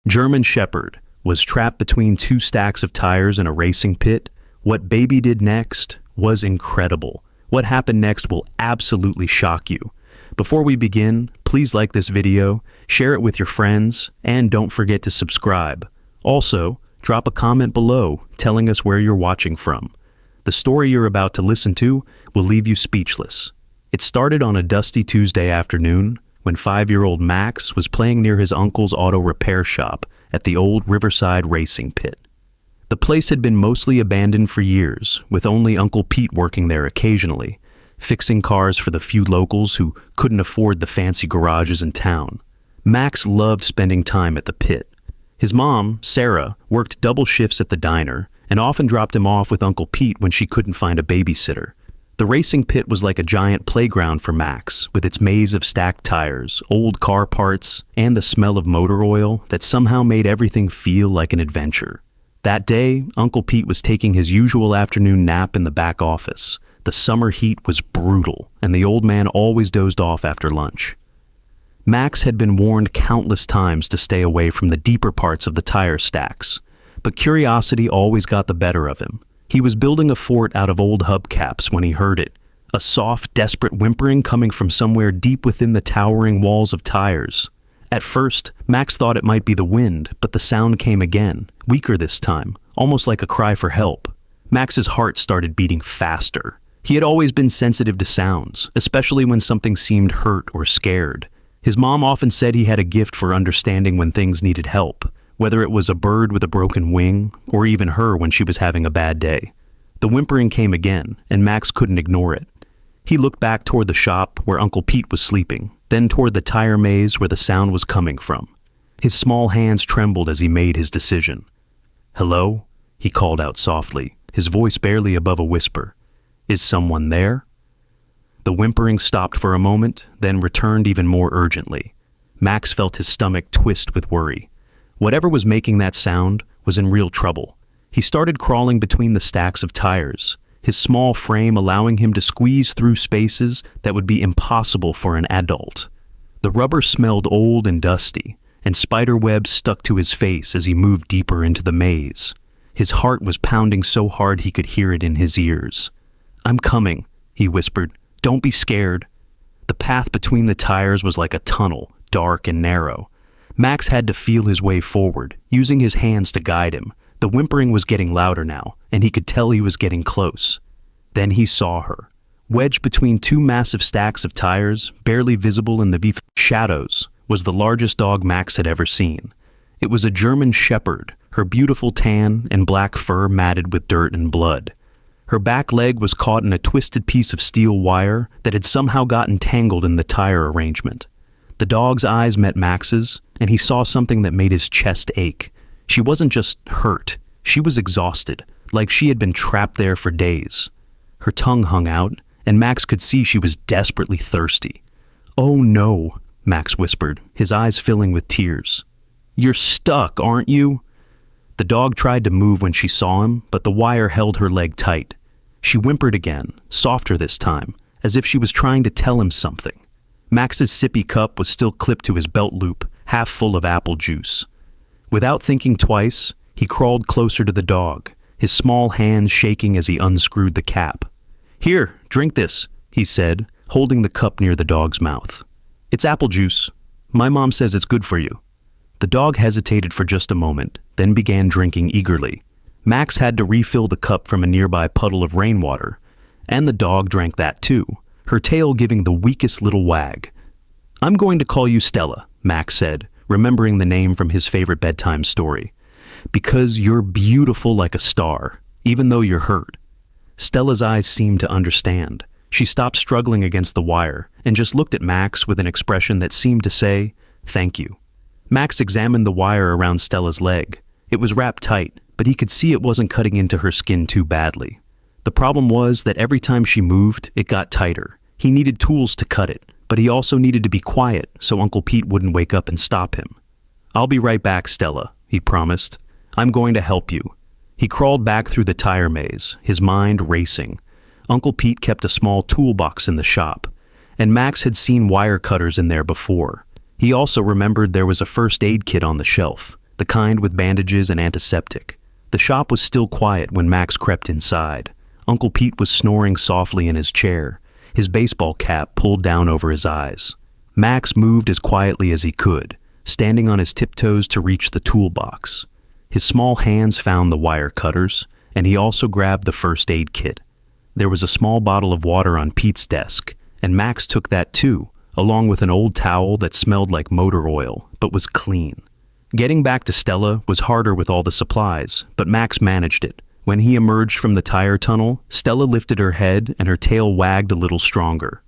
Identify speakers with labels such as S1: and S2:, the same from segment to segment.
S1: German Shepherd was trapped between two stacks of tires in a racing pit. What Baby did next was incredible. What happened next will absolutely shock you. Before we begin, please like this video, share it with your friends, and don't forget to subscribe. Also, drop a comment below telling us where you're watching from. The story you're about to listen to will leave you speechless. It started on a dusty Tuesday afternoon when 5-year-old Max was playing near his uncle's auto repair shop at the old Riverside racing pit. The place had been mostly abandoned for years, with only Uncle Pete working there occasionally, fixing cars for the few locals who couldn't afford the fancy garages in town. Max loved spending time at the pit. His mom, Sarah, worked double shifts at the diner and often dropped him off with Uncle Pete when she couldn't find a babysitter. The racing pit was like a giant playground for Max, with its maze of stacked tires, old car parts, and the smell of motor oil that somehow made everything feel like an adventure. That day, Uncle Pete was taking his usual afternoon nap in the back office. The summer heat was brutal, and the old man always dozed off after lunch. Max had been warned countless times to stay away from the deeper parts of the tire stacks, but curiosity always got the better of him. He was building a fort out of old hubcaps when he heard it, a soft, desperate whimpering coming from somewhere deep within the towering walls of tires. At first, Max thought it might be the wind, but the sound came again, weaker this time, almost like a cry for help. Max's heart started beating faster. He had always been sensitive to sounds, especially when something seemed hurt or scared. His mom often said he had a gift for understanding when things needed help, whether it was a bird with a broken wing, or even her when she was having a bad day. The whimpering came again, and Max couldn't ignore it. He looked back toward the shop where Uncle Pete was sleeping, then toward the tire maze where the sound was coming from. His small hands trembled as he made his decision. "Hello?" he called out softly, his voice barely above a whisper. "Is someone there?" The whimpering stopped for a moment, then returned even more urgently. Max felt his stomach twist with worry. Whatever was making that sound was in real trouble. He started crawling between the stacks of tires, his small frame allowing him to squeeze through spaces that would be impossible for an adult. The rubber smelled old and dusty, and spider webs stuck to his face as he moved deeper into the maze. His heart was pounding so hard he could hear it in his ears. "I'm coming," he whispered. "Don't be scared." The path between the tires was like a tunnel, dark and narrow. Max had to feel his way forward, using his hands to guide him. The whimpering was getting louder now, and he could tell he was getting close. Then he saw her. Wedged between two massive stacks of tires, barely visible in the shadows, was the largest dog Max had ever seen. It was a German Shepherd, her beautiful tan and black fur matted with dirt and blood. Her back leg was caught in a twisted piece of steel wire that had somehow gotten tangled in the tire arrangement. The dog's eyes met Max's, and he saw something that made his chest ache. She wasn't just hurt, she was exhausted, like she had been trapped there for days. Her tongue hung out, and Max could see she was desperately thirsty. "Oh no," Max whispered, his eyes filling with tears. "You're stuck, aren't you?" The dog tried to move when she saw him, but the wire held her leg tight. She whimpered again, softer this time, as if she was trying to tell him something. Max's sippy cup was still clipped to his belt loop, half full of apple juice. Without thinking twice, he crawled closer to the dog, his small hands shaking as he unscrewed the cap. "Here, drink this," he said, holding the cup near the dog's mouth. "It's apple juice. My mom says it's good for you." The dog hesitated for just a moment, then began drinking eagerly. Max had to refill the cup from a nearby puddle of rainwater, and the dog drank that too, her tail giving the weakest little wag. "I'm going to call you Stella," Max said, remembering the name from his favorite bedtime story. "Because you're beautiful like a star, even though you're hurt." Stella's eyes seemed to understand. She stopped struggling against the wire and just looked at Max with an expression that seemed to say, "Thank you." Max examined the wire around Stella's leg. It was wrapped tight, but he could see it wasn't cutting into her skin too badly. The problem was that every time she moved, it got tighter. He needed tools to cut it, but he also needed to be quiet so Uncle Pete wouldn't wake up and stop him. "I'll be right back, Stella," he promised. "I'm going to help you." He crawled back through the tire maze, his mind racing. Uncle Pete kept a small toolbox in the shop, and Max had seen wire cutters in there before. He also remembered there was a first aid kit on the shelf. the kind with bandages and antiseptic. The shop was still quiet when Max crept inside. Uncle Pete was snoring softly in his chair, his baseball cap pulled down over his eyes. Max moved as quietly as he could, standing on his tiptoes to reach the toolbox. His small hands found the wire cutters, and he also grabbed the first aid kit. There was a small bottle of water on Pete's desk, and Max took that too, along with an old towel that smelled like motor oil, but was clean. Getting back to Stella was harder with all the supplies, but Max managed it. When he emerged from the tire tunnel, Stella lifted her head and her tail wagged a little stronger.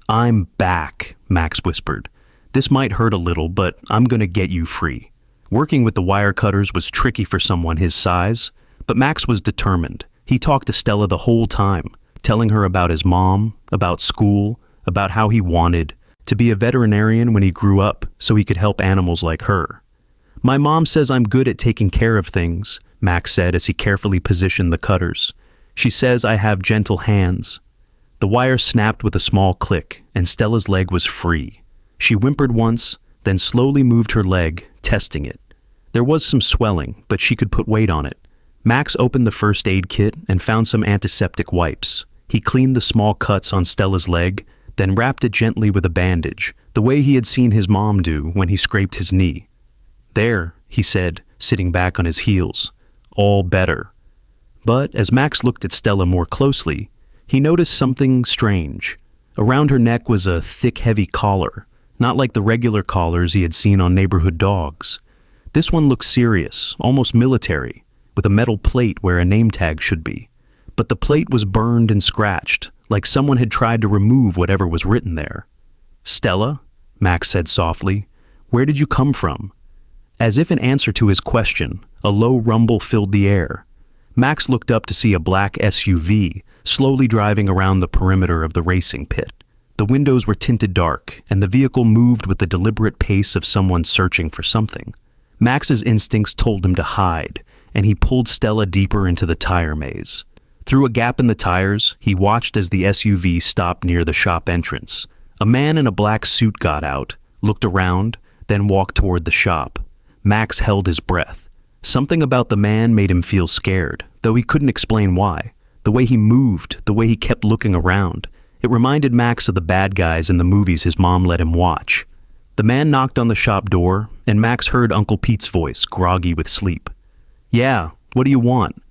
S1: "I'm back," Max whispered. "This might hurt a little, but I'm gonna get you free." Working with the wire cutters was tricky for someone his size, but Max was determined. He talked to Stella the whole time, telling her about his mom, about school, about how he wanted to be a veterinarian when he grew up so he could help animals like her. "My mom says I'm good at taking care of things," Max said as he carefully positioned the cutters. "She says I have gentle hands." The wire snapped with a small click, and Stella's leg was free. She whimpered once, then slowly moved her leg, testing it. There was some swelling, but she could put weight on it. Max opened the first aid kit and found some antiseptic wipes. He cleaned the small cuts on Stella's leg, then wrapped it gently with a bandage, the way he had seen his mom do when he scraped his knee. "There," he said, sitting back on his heels. "All better." But as Max looked at Stella more closely, he noticed something strange. Around her neck was a thick, heavy collar, not like the regular collars he had seen on neighborhood dogs. This one looked serious, almost military, with a metal plate where a name tag should be. But the plate was burned and scratched, like someone had tried to remove whatever was written there. "Stella?" Max said softly. "Where did you come from?" As if in answer to his question, a low rumble filled the air. Max looked up to see a black SUV slowly driving around the perimeter of the racing pit. The windows were tinted dark, and the vehicle moved with the deliberate pace of someone searching for something. Max's instincts told him to hide, and he pulled Stella deeper into the tire maze. Through a gap in the tires, he watched as the SUV stopped near the shop entrance. A man in a black suit got out, looked around, then walked toward the shop. Max held his breath. Something about the man made him feel scared, though he couldn't explain why. The way he moved, the way he kept looking around. It reminded Max of the bad guys in the movies his mom let him watch. The man knocked on the shop door, and Max heard Uncle Pete's voice, groggy with sleep. "Yeah, what do you want?"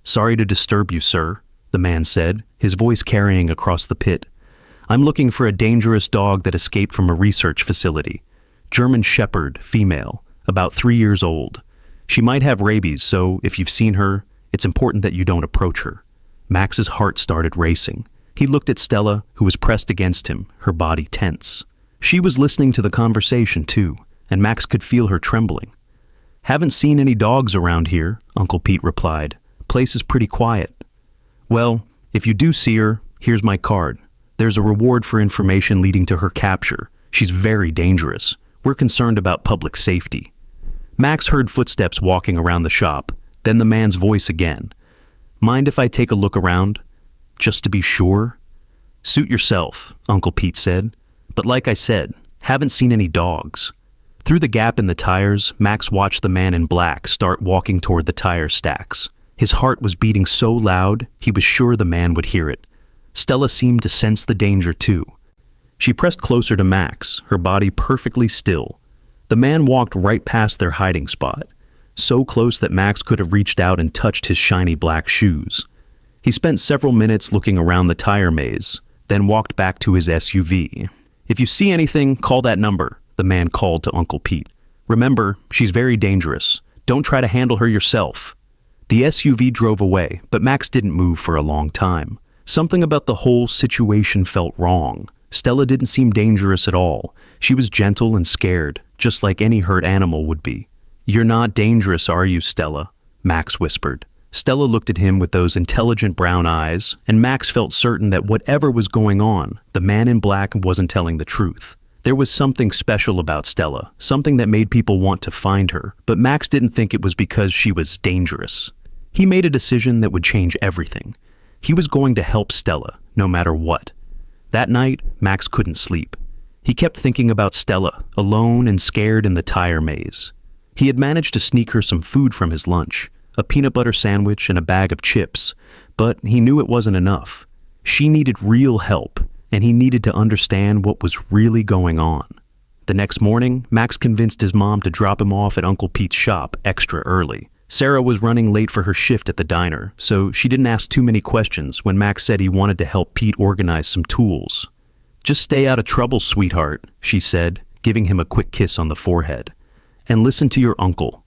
S1: "Sorry to disturb you, sir," the man said, his voice carrying across the pit. "I'm looking for a dangerous dog that escaped from a research facility. German Shepherd, female, about 3 years old. She might have rabies, so if you've seen her, it's important that you don't approach her." Max's heart started racing. He looked at Stella, who was pressed against him, her body tense. She was listening to the conversation too, and Max could feel her trembling. "Haven't seen any dogs around here," Uncle Pete replied. "Place is pretty quiet." "Well, if you do see her, here's my card. There's a reward for information leading to her capture. She's very dangerous. We're concerned about public safety." Max heard footsteps walking around the shop, then the man's voice again. "Mind if I take a look around? Just to be sure?" "Suit yourself," Uncle Pete said. "But like I said, haven't seen any dogs." Through the gap in the tires, Max watched the man in black start walking toward the tire stacks. His heart was beating so loud, he was sure the man would hear it. Stella seemed to sense the danger too. She pressed closer to Max, her body perfectly still. The man walked right past their hiding spot, so close that Max could have reached out and touched his shiny black shoes. He spent several minutes looking around the tire maze, then walked back to his SUV. "If you see anything, call that number," the man called to Uncle Pete. "Remember, she's very dangerous. Don't try to handle her yourself." The SUV drove away, but Max didn't move for a long time. Something about the whole situation felt wrong. Stella didn't seem dangerous at all. She was gentle and scared, just like any hurt animal would be. "You're not dangerous, are you, Stella?" Max whispered. Stella looked at him with those intelligent brown eyes, and Max felt certain that whatever was going on, the man in black wasn't telling the truth. There was something special about Stella, something that made people want to find her, but Max didn't think it was because she was dangerous. He made a decision that would change everything. He was going to help Stella, no matter what. That night, Max couldn't sleep. He kept thinking about Stella, alone and scared in the tire maze. He had managed to sneak her some food from his lunch, a peanut butter sandwich and a bag of chips, but he knew it wasn't enough. She needed real help, and he needed to understand what was really going on. The next morning, Max convinced his mom to drop him off at Uncle Pete's shop extra early. Sarah was running late for her shift at the diner, so she didn't ask too many questions when Max said he wanted to help Pete organize some tools. "Just stay out of trouble, sweetheart," she said, giving him a quick kiss on the forehead. "And listen to your uncle."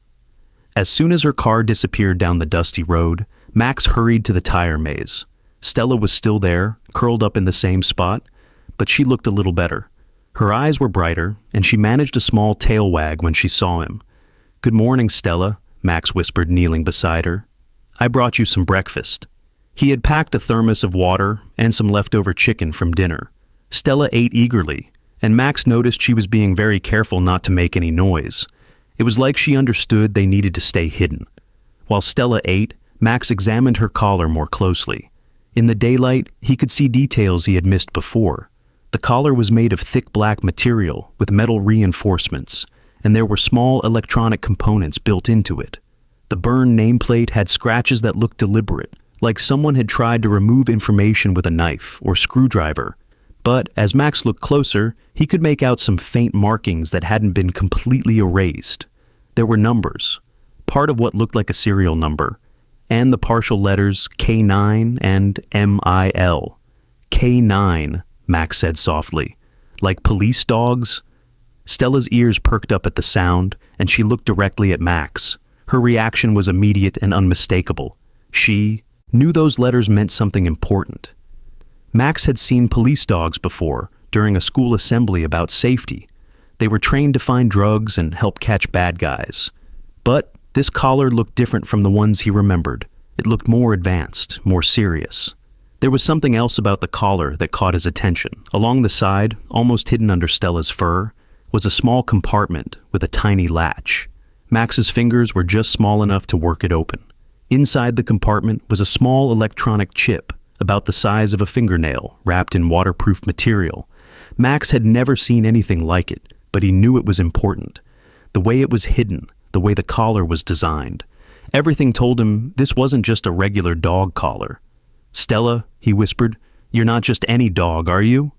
S1: As soon as her car disappeared down the dusty road, Max hurried to the tire maze. Stella was still there, curled up in the same spot, but she looked a little better. Her eyes were brighter, and she managed a small tail wag when she saw him. "Good morning, Stella," Max whispered, kneeling beside her. "I brought you some breakfast." He had packed a thermos of water and some leftover chicken from dinner. Stella ate eagerly, and Max noticed she was being very careful not to make any noise. It was like she understood they needed to stay hidden. While Stella ate, Max examined her collar more closely. In the daylight, he could see details he had missed before. The collar was made of thick black material with metal reinforcements, and there were small electronic components built into it. The burned nameplate had scratches that looked deliberate, like someone had tried to remove information with a knife or screwdriver. But as Max looked closer, he could make out some faint markings that hadn't been completely erased. There were numbers, part of what looked like a serial number, and the partial letters K9 and MIL. K9, Max said softly. Like police dogs? Stella's ears perked up at the sound, and she looked directly at Max. Her reaction was immediate and unmistakable. She knew those letters meant something important. Max had seen police dogs before, during a school assembly about safety. They were trained to find drugs and help catch bad guys. But this collar looked different from the ones he remembered. It looked more advanced, more serious. There was something else about the collar that caught his attention. Along the side, almost hidden under Stella's fur, was a small compartment with a tiny latch. Max's fingers were just small enough to work it open. Inside the compartment was a small electronic chip, about the size of a fingernail, wrapped in waterproof material. Max had never seen anything like it, but he knew it was important. The way it was hidden, the way the collar was designed. Everything told him this wasn't just a regular dog collar. "Stella," he whispered, "you're not just any dog, are you?"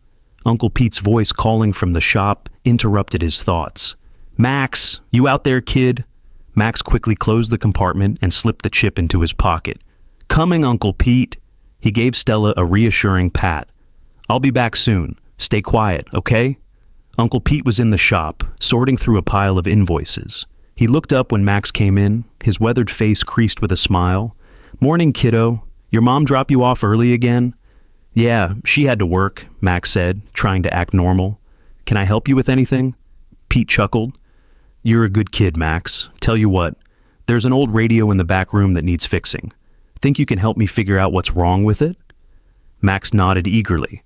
S1: Uncle Pete's voice calling from the shop interrupted his thoughts. "Max, you out there, kid?" Max quickly closed the compartment and slipped the chip into his pocket. "Coming, Uncle Pete." He gave Stella a reassuring pat. "I'll be back soon. Stay quiet, okay?" Uncle Pete was in the shop, sorting through a pile of invoices. He looked up when Max came in, his weathered face creased with a smile. "Morning, kiddo. Your mom drop you off early again?" "Yeah, she had to work," Max said, trying to act normal. "Can I help you with anything?" Pete chuckled. "You're a good kid, Max. Tell you what, there's an old radio in the back room that needs fixing. Think you can help me figure out what's wrong with it?" Max nodded eagerly.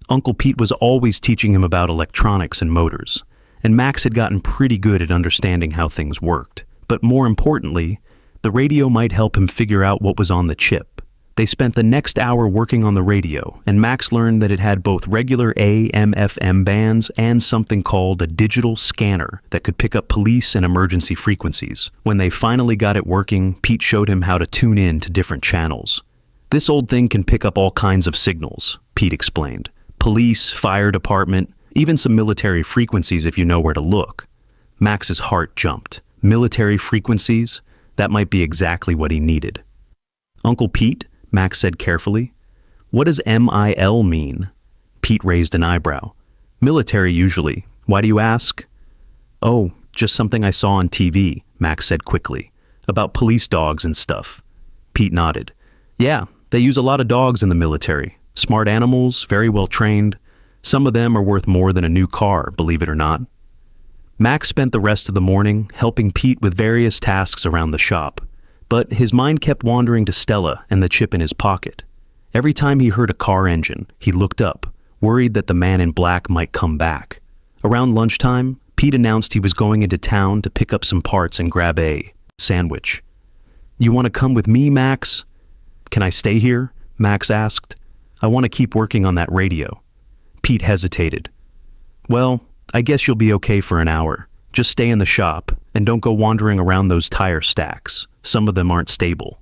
S1: Uncle Pete was always teaching him about electronics and motors, and Max had gotten pretty good at understanding how things worked. But more importantly, the radio might help him figure out what was on the chip. They spent the next hour working on the radio, and Max learned that it had both regular AM/FM bands and something called a digital scanner that could pick up police and emergency frequencies. When they finally got it working, Pete showed him how to tune in to different channels. "This old thing can pick up all kinds of signals," Pete explained. "Police, fire department, even some military frequencies if you know where to look." Max's heart jumped. Military frequencies? That might be exactly what he needed. "Uncle Pete," Max said carefully. "What does MIL mean?" Pete raised an eyebrow. "Military usually. Why do you ask?" "Oh, just something I saw on TV," Max said quickly. "About police dogs and stuff." Pete nodded. "Yeah, they use a lot of dogs in the military. Smart animals, very well trained. Some of them are worth more than a new car, believe it or not." Max spent the rest of the morning helping Pete with various tasks around the shop. But his mind kept wandering to Stella and the chip in his pocket. Every time he heard a car engine, he looked up, worried that the man in black might come back. Around lunchtime, Pete announced he was going into town to pick up some parts and grab a sandwich. "You want to come with me, Max?" "Can I stay here?" Max asked. "I want to keep working on that radio." Pete hesitated. "Well, I guess you'll be okay for an hour. Just stay in the shop, and don't go wandering around those tire stacks. Some of them aren't stable."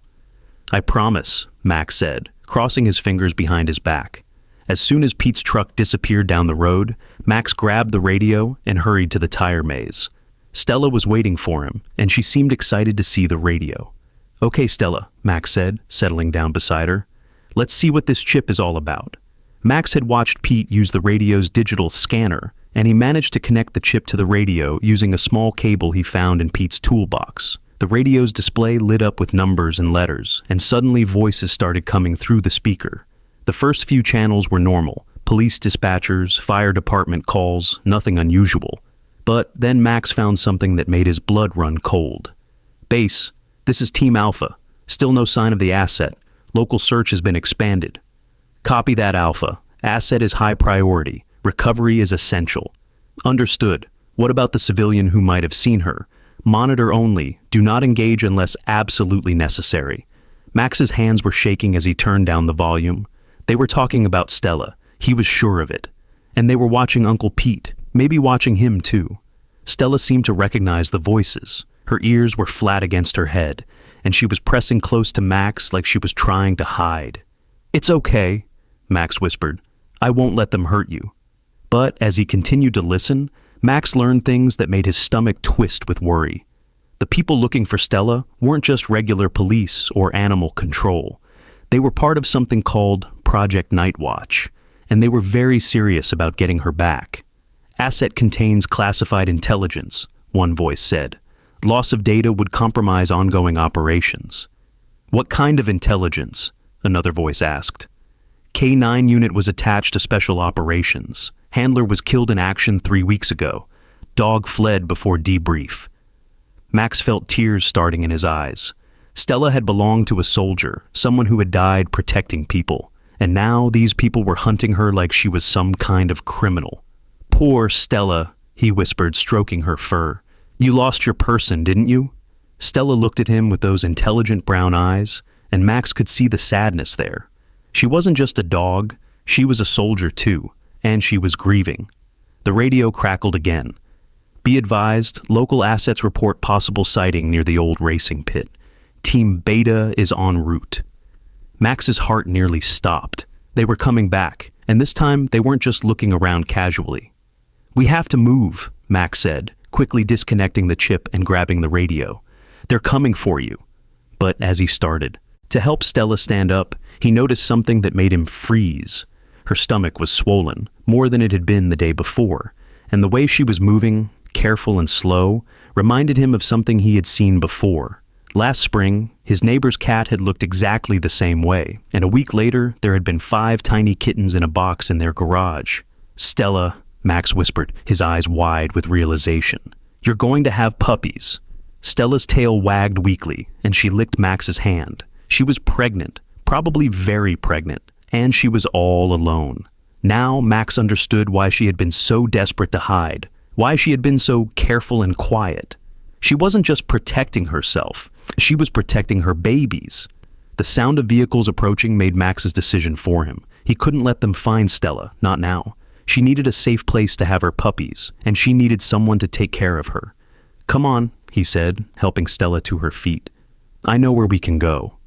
S1: "I promise," Max said, crossing his fingers behind his back. As soon as Pete's truck disappeared down the road, Max grabbed the radio and hurried to the tire maze. Stella was waiting for him, and she seemed excited to see the radio. "Okay, Stella," Max said, settling down beside her. "Let's see what this chip is all about." Max had watched Pete use the radio's digital scanner, and he managed to connect the chip to the radio using a small cable he found in Pete's toolbox. The radio's display lit up with numbers and letters, and suddenly voices started coming through the speaker. The first few channels were normal: police dispatchers, fire department calls, nothing unusual. But then Max found something that made his blood run cold. "Base, this is Team Alpha. Still no sign of the asset. Local search has been expanded." "Copy that, Alpha. Asset is high priority. Recovery is essential." "Understood. What about the civilian who might have seen her? Monitor only. Do not engage unless absolutely necessary." Max's hands were shaking as he turned down the volume. They were talking about Stella. He was sure of it. And they were watching Uncle Pete, maybe watching him too. Stella seemed to recognize the voices. Her ears were flat against her head, and she was pressing close to Max like she was trying to hide. "It's okay," Max whispered. "I won't let them hurt you." But as he continued to listen, Max learned things that made his stomach twist with worry. The people looking for Stella weren't just regular police or animal control. They were part of something called Project Nightwatch, and they were very serious about getting her back. "Asset contains classified intelligence," one voice said. "Loss of data would compromise ongoing operations." "What kind of intelligence?" another voice asked. "K9 unit was attached to special operations. Handler was killed in action 3 weeks ago. Dog fled before debrief." Max felt tears starting in his eyes. Stella had belonged to a soldier, someone who had died protecting people, and now these people were hunting her like she was some kind of criminal. "Poor Stella," he whispered, stroking her fur. "You lost your person, didn't you?" Stella looked at him with those intelligent brown eyes, and Max could see the sadness there. She wasn't just a dog, she was a soldier too, and she was grieving. The radio crackled again. "Be advised, local assets report possible sighting near the old racing pit. Team Beta is en route." Max's heart nearly stopped. They were coming back, and this time they weren't just looking around casually. "We have to move," Max said, quickly disconnecting the chip and grabbing the radio. "They're coming for you." But as he started to help Stella stand up, he noticed something that made him freeze. Her stomach was swollen, more than it had been the day before, and the way she was moving, careful and slow, reminded him of something he had seen before. Last spring, his neighbor's cat had looked exactly the same way, and a week later, there had been 5 tiny kittens in a box in their garage. "Stella," Max whispered, his eyes wide with realization. "You're going to have puppies." Stella's tail wagged weakly, and she licked Max's hand. She was pregnant, probably very pregnant, and she was all alone. Now Max understood why she had been so desperate to hide, why she had been so careful and quiet. She wasn't just protecting herself, she was protecting her babies. The sound of vehicles approaching made Max's decision for him. He couldn't let them find Stella, not now. She needed a safe place to have her puppies, and she needed someone to take care of her. "Come on," he said, helping Stella to her feet. "I know where we can go."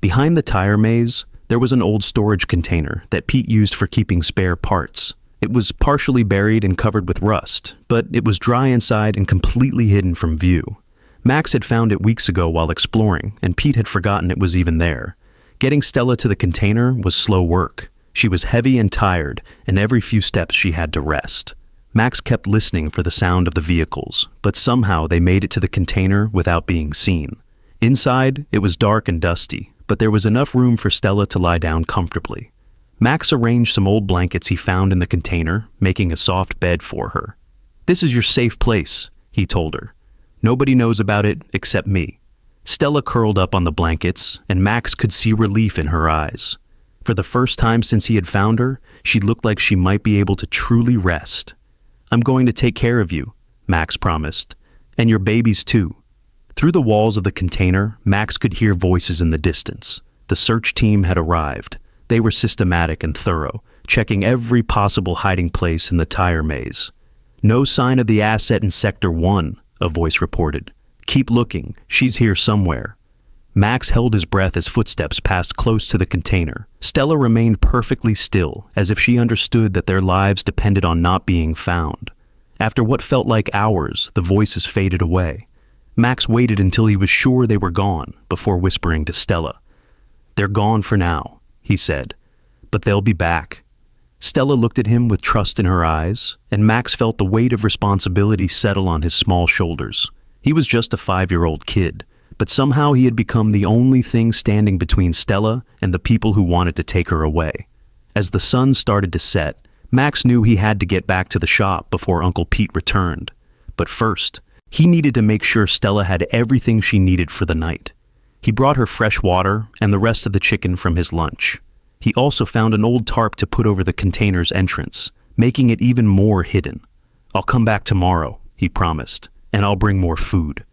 S1: Behind the tire maze, there was an old storage container that Pete used for keeping spare parts. It was partially buried and covered with rust, but it was dry inside and completely hidden from view. Max had found it weeks ago while exploring, and Pete had forgotten it was even there. Getting Stella to the container was slow work. She was heavy and tired, and every few steps she had to rest. Max kept listening for the sound of the vehicles, but somehow they made it to the container without being seen. Inside, it was dark and dusty, but there was enough room for Stella to lie down comfortably. Max arranged some old blankets he found in the container, making a soft bed for her. "This is your safe place," he told her. "Nobody knows about it except me." Stella curled up on the blankets, and Max could see relief in her eyes. For the first time since he had found her, she looked like she might be able to truly rest. "I'm going to take care of you," Max promised, "and your babies too." Through the walls of the container, Max could hear voices in the distance. The search team had arrived. They were systematic and thorough, checking every possible hiding place in the tire maze. "No sign of the asset in Sector 1, a voice reported. "Keep looking, she's here somewhere." Max held his breath as footsteps passed close to the container. Stella remained perfectly still, as if she understood that their lives depended on not being found. After what felt like hours, the voices faded away. Max waited until he was sure they were gone before whispering to Stella. "They're gone for now," he said, "but they'll be back." Stella looked at him with trust in her eyes, and Max felt the weight of responsibility settle on his small shoulders. He was just a 5-year-old kid, but somehow he had become the only thing standing between Stella and the people who wanted to take her away. As the sun started to set, Max knew he had to get back to the shop before Uncle Pete returned. But first, he needed to make sure Stella had everything she needed for the night. He brought her fresh water and the rest of the chicken from his lunch. He also found an old tarp to put over the container's entrance, making it even more hidden. "I'll come back tomorrow," he promised, "and I'll bring more food."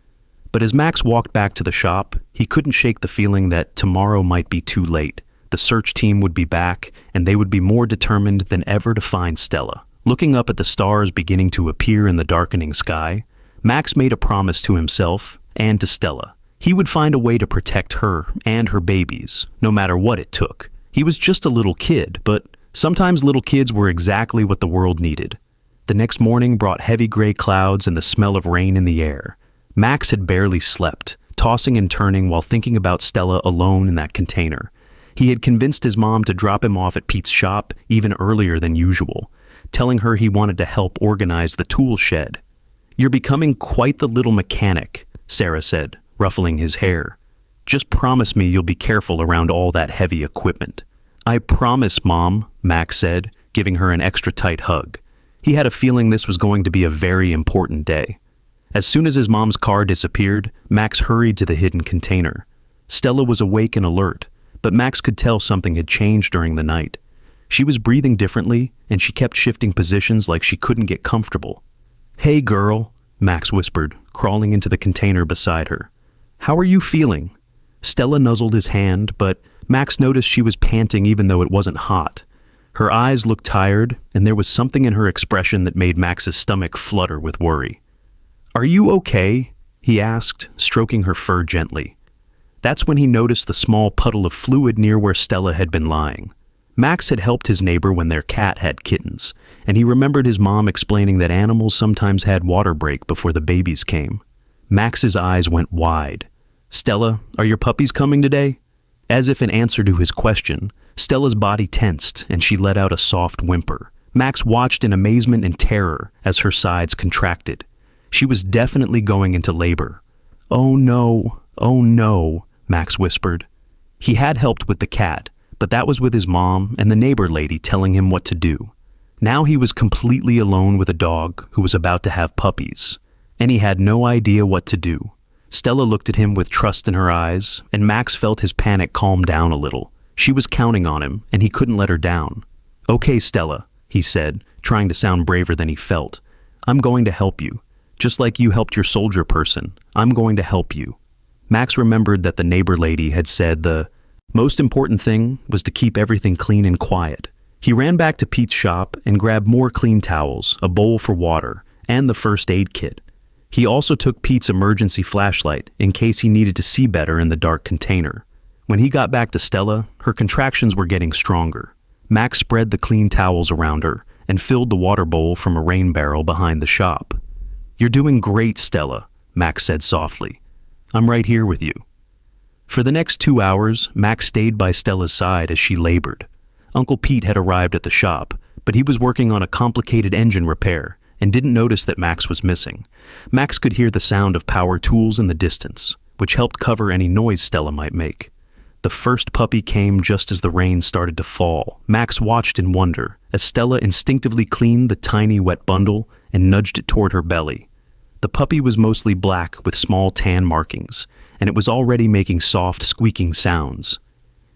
S1: But as Max walked back to the shop, he couldn't shake the feeling that tomorrow might be too late. The search team would be back, and they would be more determined than ever to find Stella. Looking up at the stars beginning to appear in the darkening sky, Max made a promise to himself and to Stella. He would find a way to protect her and her babies, no matter what it took. He was just a little kid, but sometimes little kids were exactly what the world needed. The next morning brought heavy gray clouds and the smell of rain in the air. Max had barely slept, tossing and turning while thinking about Stella alone in that container. He had convinced his mom to drop him off at Pete's shop even earlier than usual, telling her he wanted to help organize the tool shed. "You're becoming quite the little mechanic," Sarah said, ruffling his hair. "Just promise me you'll be careful around all that heavy equipment." "I promise, Mom," Max said, giving her an extra tight hug. He had a feeling this was going to be a very important day. As soon as his mom's car disappeared, Max hurried to the hidden container. Stella was awake and alert, but Max could tell something had changed during the night. She was breathing differently, and she kept shifting positions like she couldn't get comfortable. "Hey, girl," Max whispered, crawling into the container beside her. "How are you feeling?" Stella nuzzled his hand, but Max noticed she was panting even though it wasn't hot. Her eyes looked tired, and there was something in her expression that made Max's stomach flutter with worry. "Are you okay?" he asked, stroking her fur gently. That's when he noticed the small puddle of fluid near where Stella had been lying. Max had helped his neighbor when their cat had kittens, and he remembered his mom explaining that animals sometimes had water break before the babies came. Max's eyes went wide. "Stella, are your puppies coming today?" As if in answer to his question, Stella's body tensed and she let out a soft whimper. Max watched in amazement and terror as her sides contracted. She was definitely going into labor. "Oh no," Max whispered. He had helped with the cat, but that was with his mom and the neighbor lady telling him what to do. Now he was completely alone with a dog who was about to have puppies, and he had no idea what to do. Stella looked at him with trust in her eyes, and Max felt his panic calm down a little. She was counting on him, and he couldn't let her down. "Okay, Stella," he said, trying to sound braver than he felt. "I'm going to help you. Just like you helped your soldier person, I'm going to help you." Max remembered that the neighbor lady had said the most important thing was to keep everything clean and quiet. He ran back to Pete's shop and grabbed more clean towels, a bowl for water, and the first aid kit. He also took Pete's emergency flashlight in case he needed to see better in the dark container. When he got back to Stella, her contractions were getting stronger. Max spread the clean towels around her and filled the water bowl from a rain barrel behind the shop. "You're doing great, Stella," Max said softly. "I'm right here with you." For the next 2 hours, Max stayed by Stella's side as she labored. Uncle Pete had arrived at the shop, but he was working on a complicated engine repair and didn't notice that Max was missing. Max could hear the sound of power tools in the distance, which helped cover any noise Stella might make. The first puppy came just as the rain started to fall. Max watched in wonder as Stella instinctively cleaned the tiny wet bundle and nudged it toward her belly. The puppy was mostly black with small tan markings, and it was already making soft, squeaking sounds.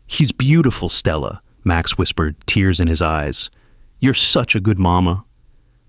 S1: "He's beautiful, Stella," Max whispered, tears in his eyes. "You're such a good mama."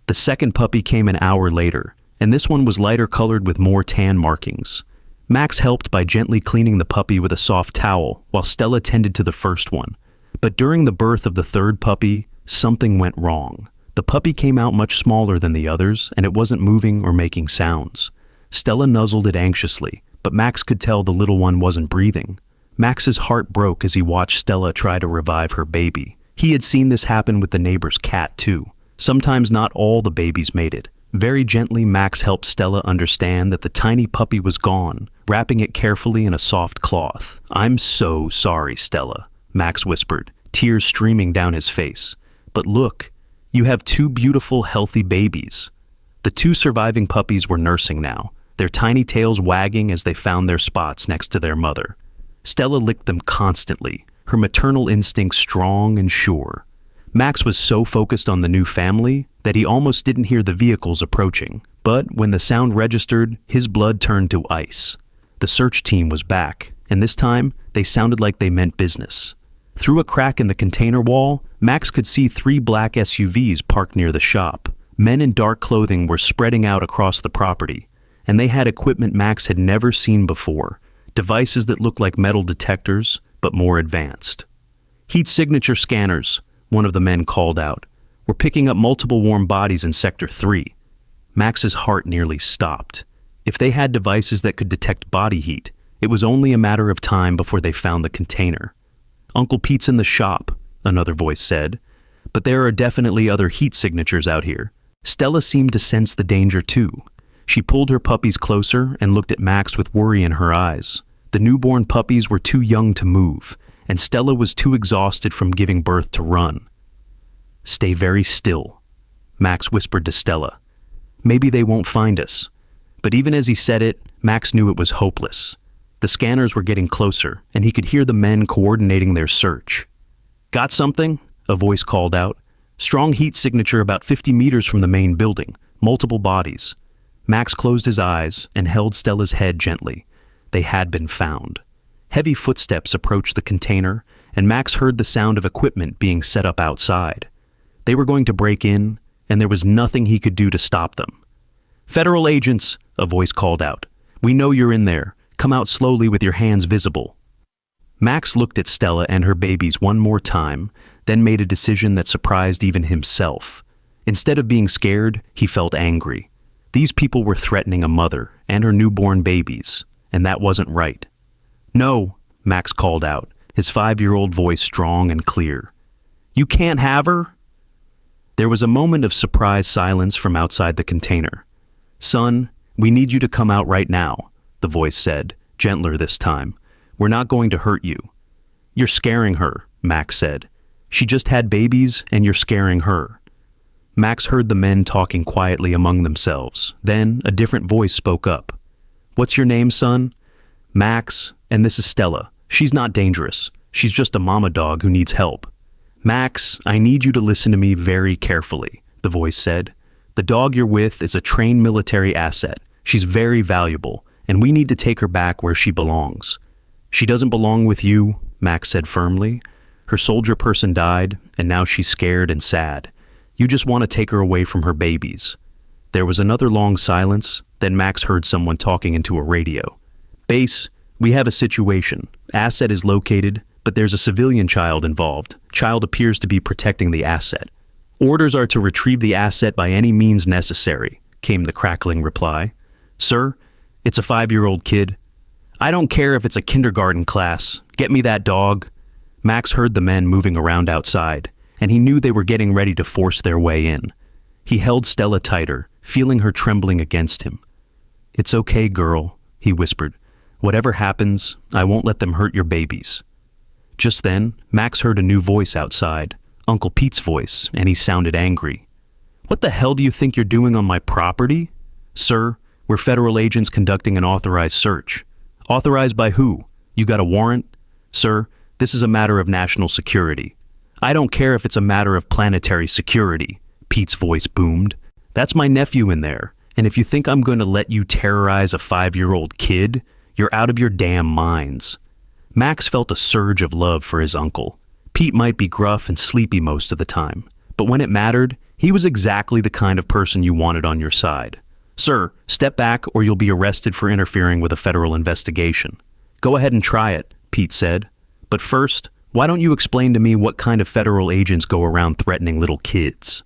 S1: The second puppy came an hour later, and this one was lighter colored with more tan markings. Max helped by gently cleaning the puppy with a soft towel while Stella tended to the first one. But during the birth of the third puppy, something went wrong. The puppy came out much smaller than the others, and it wasn't moving or making sounds. Stella nuzzled it anxiously, but Max could tell the little one wasn't breathing. Max's heart broke as he watched Stella try to revive her baby. He had seen this happen with the neighbor's cat, too. Sometimes not all the babies made it. Very gently, Max helped Stella understand that the tiny puppy was gone, wrapping it carefully in a soft cloth. "I'm so sorry, Stella," Max whispered, tears streaming down his face. "But look, you have two beautiful, healthy babies." The two surviving puppies were nursing now, their tiny tails wagging as they found their spots next to their mother. Stella licked them constantly, her maternal instincts strong and sure. Max was so focused on the new family that he almost didn't hear the vehicles approaching. But when the sound registered, his blood turned to ice. The search team was back, and this time they sounded like they meant business. Through a crack in the container wall, Max could see 3 black SUVs parked near the shop. Men in dark clothing were spreading out across the property, and they had equipment Max had never seen before, devices that looked like metal detectors, but more advanced. "Heat signature scanners," one of the men called out. "We're picking up multiple warm bodies in Sector 3. Max's heart nearly stopped. If they had devices that could detect body heat, it was only a matter of time before they found the container. "Uncle Pete's in the shop," another voice said, "but there are definitely other heat signatures out here." Stella seemed to sense the danger too. She pulled her puppies closer and looked at Max with worry in her eyes. The newborn puppies were too young to move, and Stella was too exhausted from giving birth to run. "Stay very still," Max whispered to Stella. "Maybe they won't find us." But even as he said it, Max knew it was hopeless. The scanners were getting closer, and he could hear the men coordinating their search. "Got something?" a voice called out. "Strong heat signature about 50 meters from the main building. Multiple bodies." Max closed his eyes and held Stella's head gently. They had been found. Heavy footsteps approached the container, and Max heard the sound of equipment being set up outside. They were going to break in, and there was nothing he could do to stop them. "Federal agents," a voice called out. "We know you're in there. Come out slowly with your hands visible." Max looked at Stella and her babies one more time, then made a decision that surprised even himself. Instead of being scared, he felt angry. These people were threatening a mother and her newborn babies, and that wasn't right. "No," Max called out, his 5-year-old voice strong and clear. "You can't have her?" There was a moment of surprised silence from outside the container. "Son, we need you to come out right now," the voice said, gentler this time. "We're not going to hurt you." "You're scaring her," Max said. "She just had babies, and you're scaring her." Max heard the men talking quietly among themselves. Then a different voice spoke up. "What's your name, son?" "Max, and this is Stella. She's not dangerous. She's just a mama dog who needs help." "Max, I need you to listen to me very carefully," the voice said. "The dog you're with is a trained military asset. She's very valuable, and we need to take her back where she belongs." "She doesn't belong with you," Max said firmly. "Her soldier person died, and now she's scared and sad. You just want to take her away from her babies." There was another long silence, then Max heard someone talking into a radio. "Base, we have a situation. Asset is located, but there's a civilian child involved. Child appears to be protecting the asset. Orders are to retrieve the asset by any means necessary," came the crackling reply. "Sir, it's a 5-year-old kid." "I don't care if it's a kindergarten class. Get me that dog." Max heard the men moving around outside, and he knew they were getting ready to force their way in. He held Stella tighter, feeling her trembling against him. "It's okay, girl," he whispered. "Whatever happens, I won't let them hurt your babies." Just then, Max heard a new voice outside, Uncle Pete's voice, and he sounded angry. "What the hell do you think you're doing on my property?" "Sir, we're federal agents conducting an authorized search." "Authorized by who? You got a warrant?" "Sir, this is a matter of national security." "I don't care if it's a matter of planetary security," Pete's voice boomed. "That's my nephew in there, and if you think I'm going to let you terrorize a 5-year-old kid, you're out of your damn minds." Max felt a surge of love for his uncle. Pete might be gruff and sleepy most of the time, but when it mattered, he was exactly the kind of person you wanted on your side. "Sir, step back or you'll be arrested for interfering with a federal investigation." "Go ahead and try it," Pete said. "But first, why don't you explain to me what kind of federal agents go around threatening little kids?"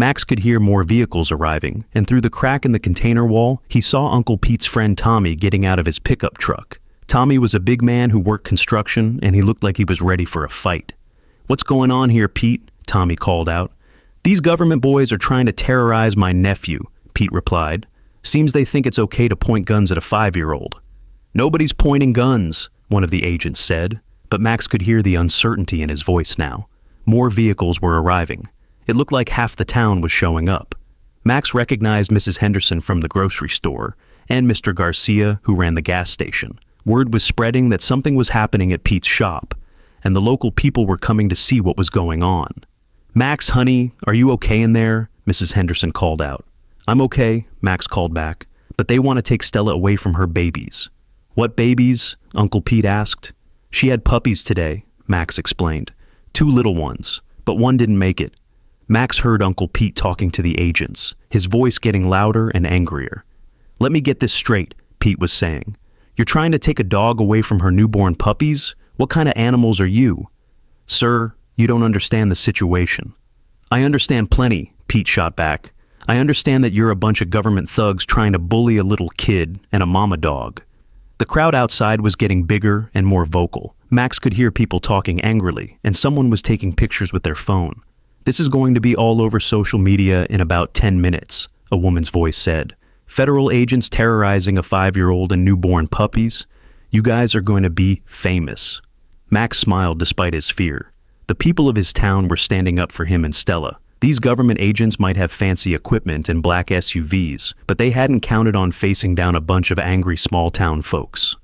S1: Max could hear more vehicles arriving, and through the crack in the container wall, he saw Uncle Pete's friend Tommy getting out of his pickup truck. Tommy was a big man who worked construction, and he looked like he was ready for a fight. "What's going on here, Pete?" Tommy called out. "These government boys are trying to terrorize my nephew," Pete replied. "Seems they think it's okay to point guns at a 5-year-old. "Nobody's pointing guns," one of the agents said, but Max could hear the uncertainty in his voice now. More vehicles were arriving. It looked like half the town was showing up. Max recognized Mrs. Henderson from the grocery store and Mr. Garcia, who ran the gas station. Word was spreading that something was happening at Pete's shop, and the local people were coming to see what was going on. "Max, honey, are you okay in there?" Mrs. Henderson called out. "I'm okay," Max called back, "but they want to take Stella away from her babies." "What babies?" Uncle Pete asked. "She had puppies today," Max explained. "2 little ones, but one didn't make it." Max heard Uncle Pete talking to the agents, his voice getting louder and angrier. "Let me get this straight," Pete was saying. "You're trying to take a dog away from her newborn puppies? What kind of animals are you?" "Sir, you don't understand the situation." "I understand plenty," Pete shot back. "I understand that you're a bunch of government thugs trying to bully a little kid and a mama dog." The crowd outside was getting bigger and more vocal. Max could hear people talking angrily, and someone was taking pictures with their phone. "This is going to be all over social media in about 10 minutes, a woman's voice said. "Federal agents terrorizing a 5-year-old and newborn puppies? You guys are going to be famous." Max smiled despite his fear. The people of his town were standing up for him and Stella. These government agents might have fancy equipment and black SUVs, but they hadn't counted on facing down a bunch of angry small-town folks.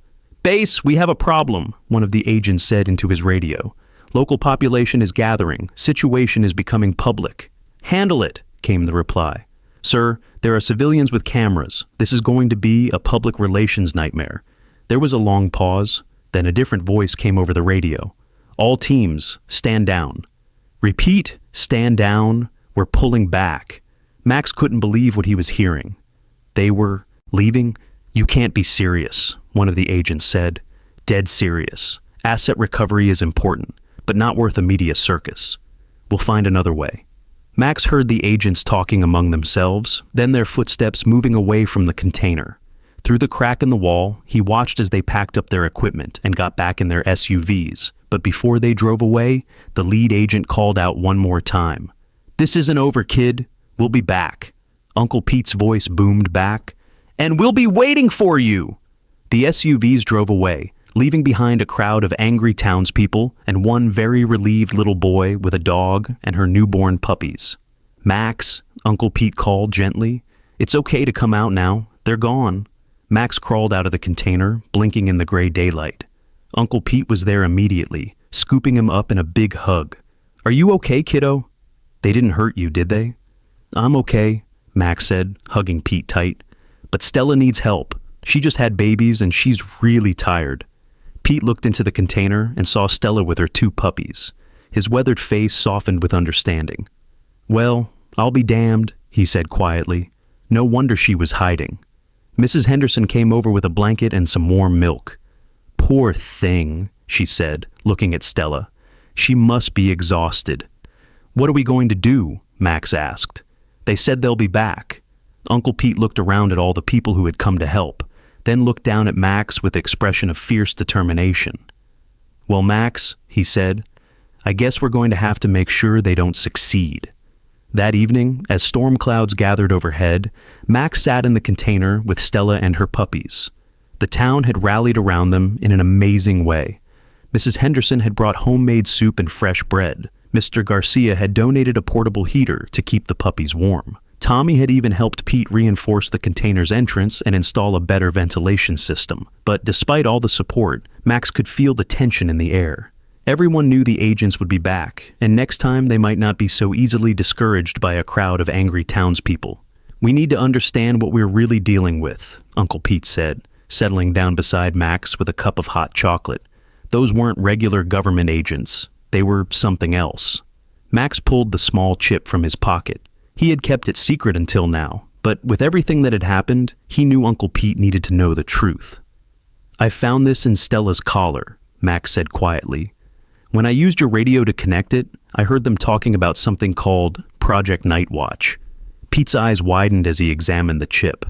S1: "Base, we have a problem," one of the agents said into his radio. "Local population is gathering. Situation is becoming public." "Handle it," came the reply. "Sir, there are civilians with cameras. This is going to be a public relations nightmare." There was a long pause, then a different voice came over the radio. "All teams, stand down." "Repeat, stand down. We're pulling back." Max couldn't believe what he was hearing. "They were leaving? You can't be serious," one of the agents said. "Dead serious. Asset recovery is important, but not worth a media circus. We'll find another way." Max heard the agents talking among themselves, then their footsteps moving away from the container. Through the crack in the wall, he watched as they packed up their equipment and got back in their SUVs. But before they drove away, the lead agent called out one more time. "This isn't over, kid. We'll be back." Uncle Pete's voice boomed back. "And we'll be waiting for you!" The SUVs drove away, leaving behind a crowd of angry townspeople and one very relieved little boy with a dog and her newborn puppies. "Max," Uncle Pete called gently. "It's okay to come out now. They're gone." Max crawled out of the container, blinking in the gray daylight. Uncle Pete was there immediately, scooping him up in a big hug. "Are you okay, kiddo?" "They didn't hurt you, did they?" "I'm okay," Max said, hugging Pete tight. "But Stella needs help. She just had babies and she's really tired." Pete looked into the container and saw Stella with her 2 puppies. His weathered face softened with understanding. "Well, I'll be damned," he said quietly. No wonder she was hiding. Mrs. Henderson came over with a blanket and some warm milk. "Poor thing," she said, looking at Stella. "She must be exhausted." "What are we going to do?" Max asked. "They said they'll be back." Uncle Pete looked around at all the people who had come to help, then looked down at Max with an expression of fierce determination. "Well, Max," he said, "I guess we're going to have to make sure they don't succeed." That evening, as storm clouds gathered overhead, Max sat in the container with Stella and her puppies. The town had rallied around them in an amazing way. Mrs. Henderson had brought homemade soup and fresh bread. Mr. Garcia had donated a portable heater to keep the puppies warm. Tommy had even helped Pete reinforce the container's entrance and install a better ventilation system. But despite all the support, Max could feel the tension in the air. Everyone knew the agents would be back, and next time they might not be so easily discouraged by a crowd of angry townspeople. "We need to understand what we're really dealing with," Uncle Pete said, settling down beside Max with a cup of hot chocolate. "Those weren't regular government agents. They were something else." Max pulled the small chip from his pocket. He had kept it secret until now, but with everything that had happened, he knew Uncle Pete needed to know the truth. "I found this in Stella's collar," Max said quietly. "When I used your radio to connect it, I heard them talking about something called Project Nightwatch. Pete's eyes widened as he examined the chip.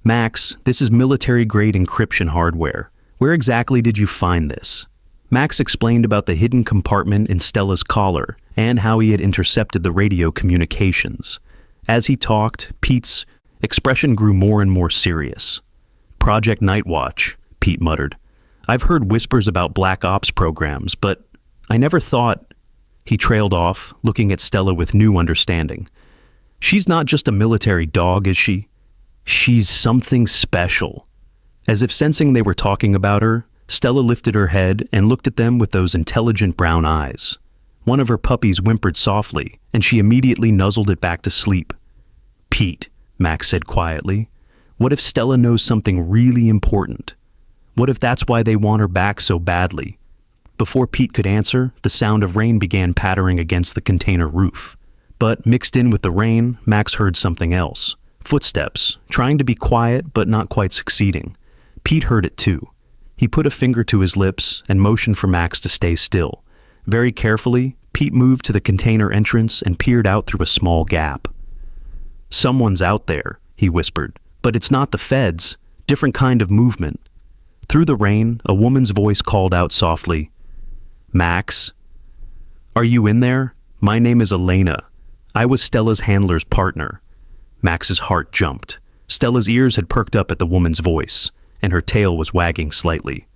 S1: Max, this is military-grade encryption hardware. Where exactly did you find this? Max explained about the hidden compartment in Stella's collar and how he had intercepted the radio communications. As he talked, Pete's expression grew more and more serious. Project Nightwatch, Pete muttered. I've heard whispers about Black Ops programs, but I never thought... He trailed off, looking at Stella with new understanding. She's not just a military dog, is she? She's something special. As if sensing they were talking about her, Stella lifted her head and looked at them with those intelligent brown eyes. One of her puppies whimpered softly, and she immediately nuzzled it back to sleep. Pete, Max said quietly, what if Stella knows something really important? What if that's why they want her back so badly? Before Pete could answer, the sound of rain began pattering against the container roof. But mixed in with the rain, Max heard something else. Footsteps, trying to be quiet but not quite succeeding. Pete heard it too. He put a finger to his lips and motioned for Max to stay still. Very carefully, Pete moved to the container entrance and peered out through a small gap. Someone's out there, he whispered, but it's not the feds. Different kind of movement. Through the rain, a woman's voice called out softly, Max? Are you in there? My name is Elena. I was Stella's handler's partner. Max's heart jumped. Stella's ears had perked up at the woman's voice, and her tail was wagging slightly.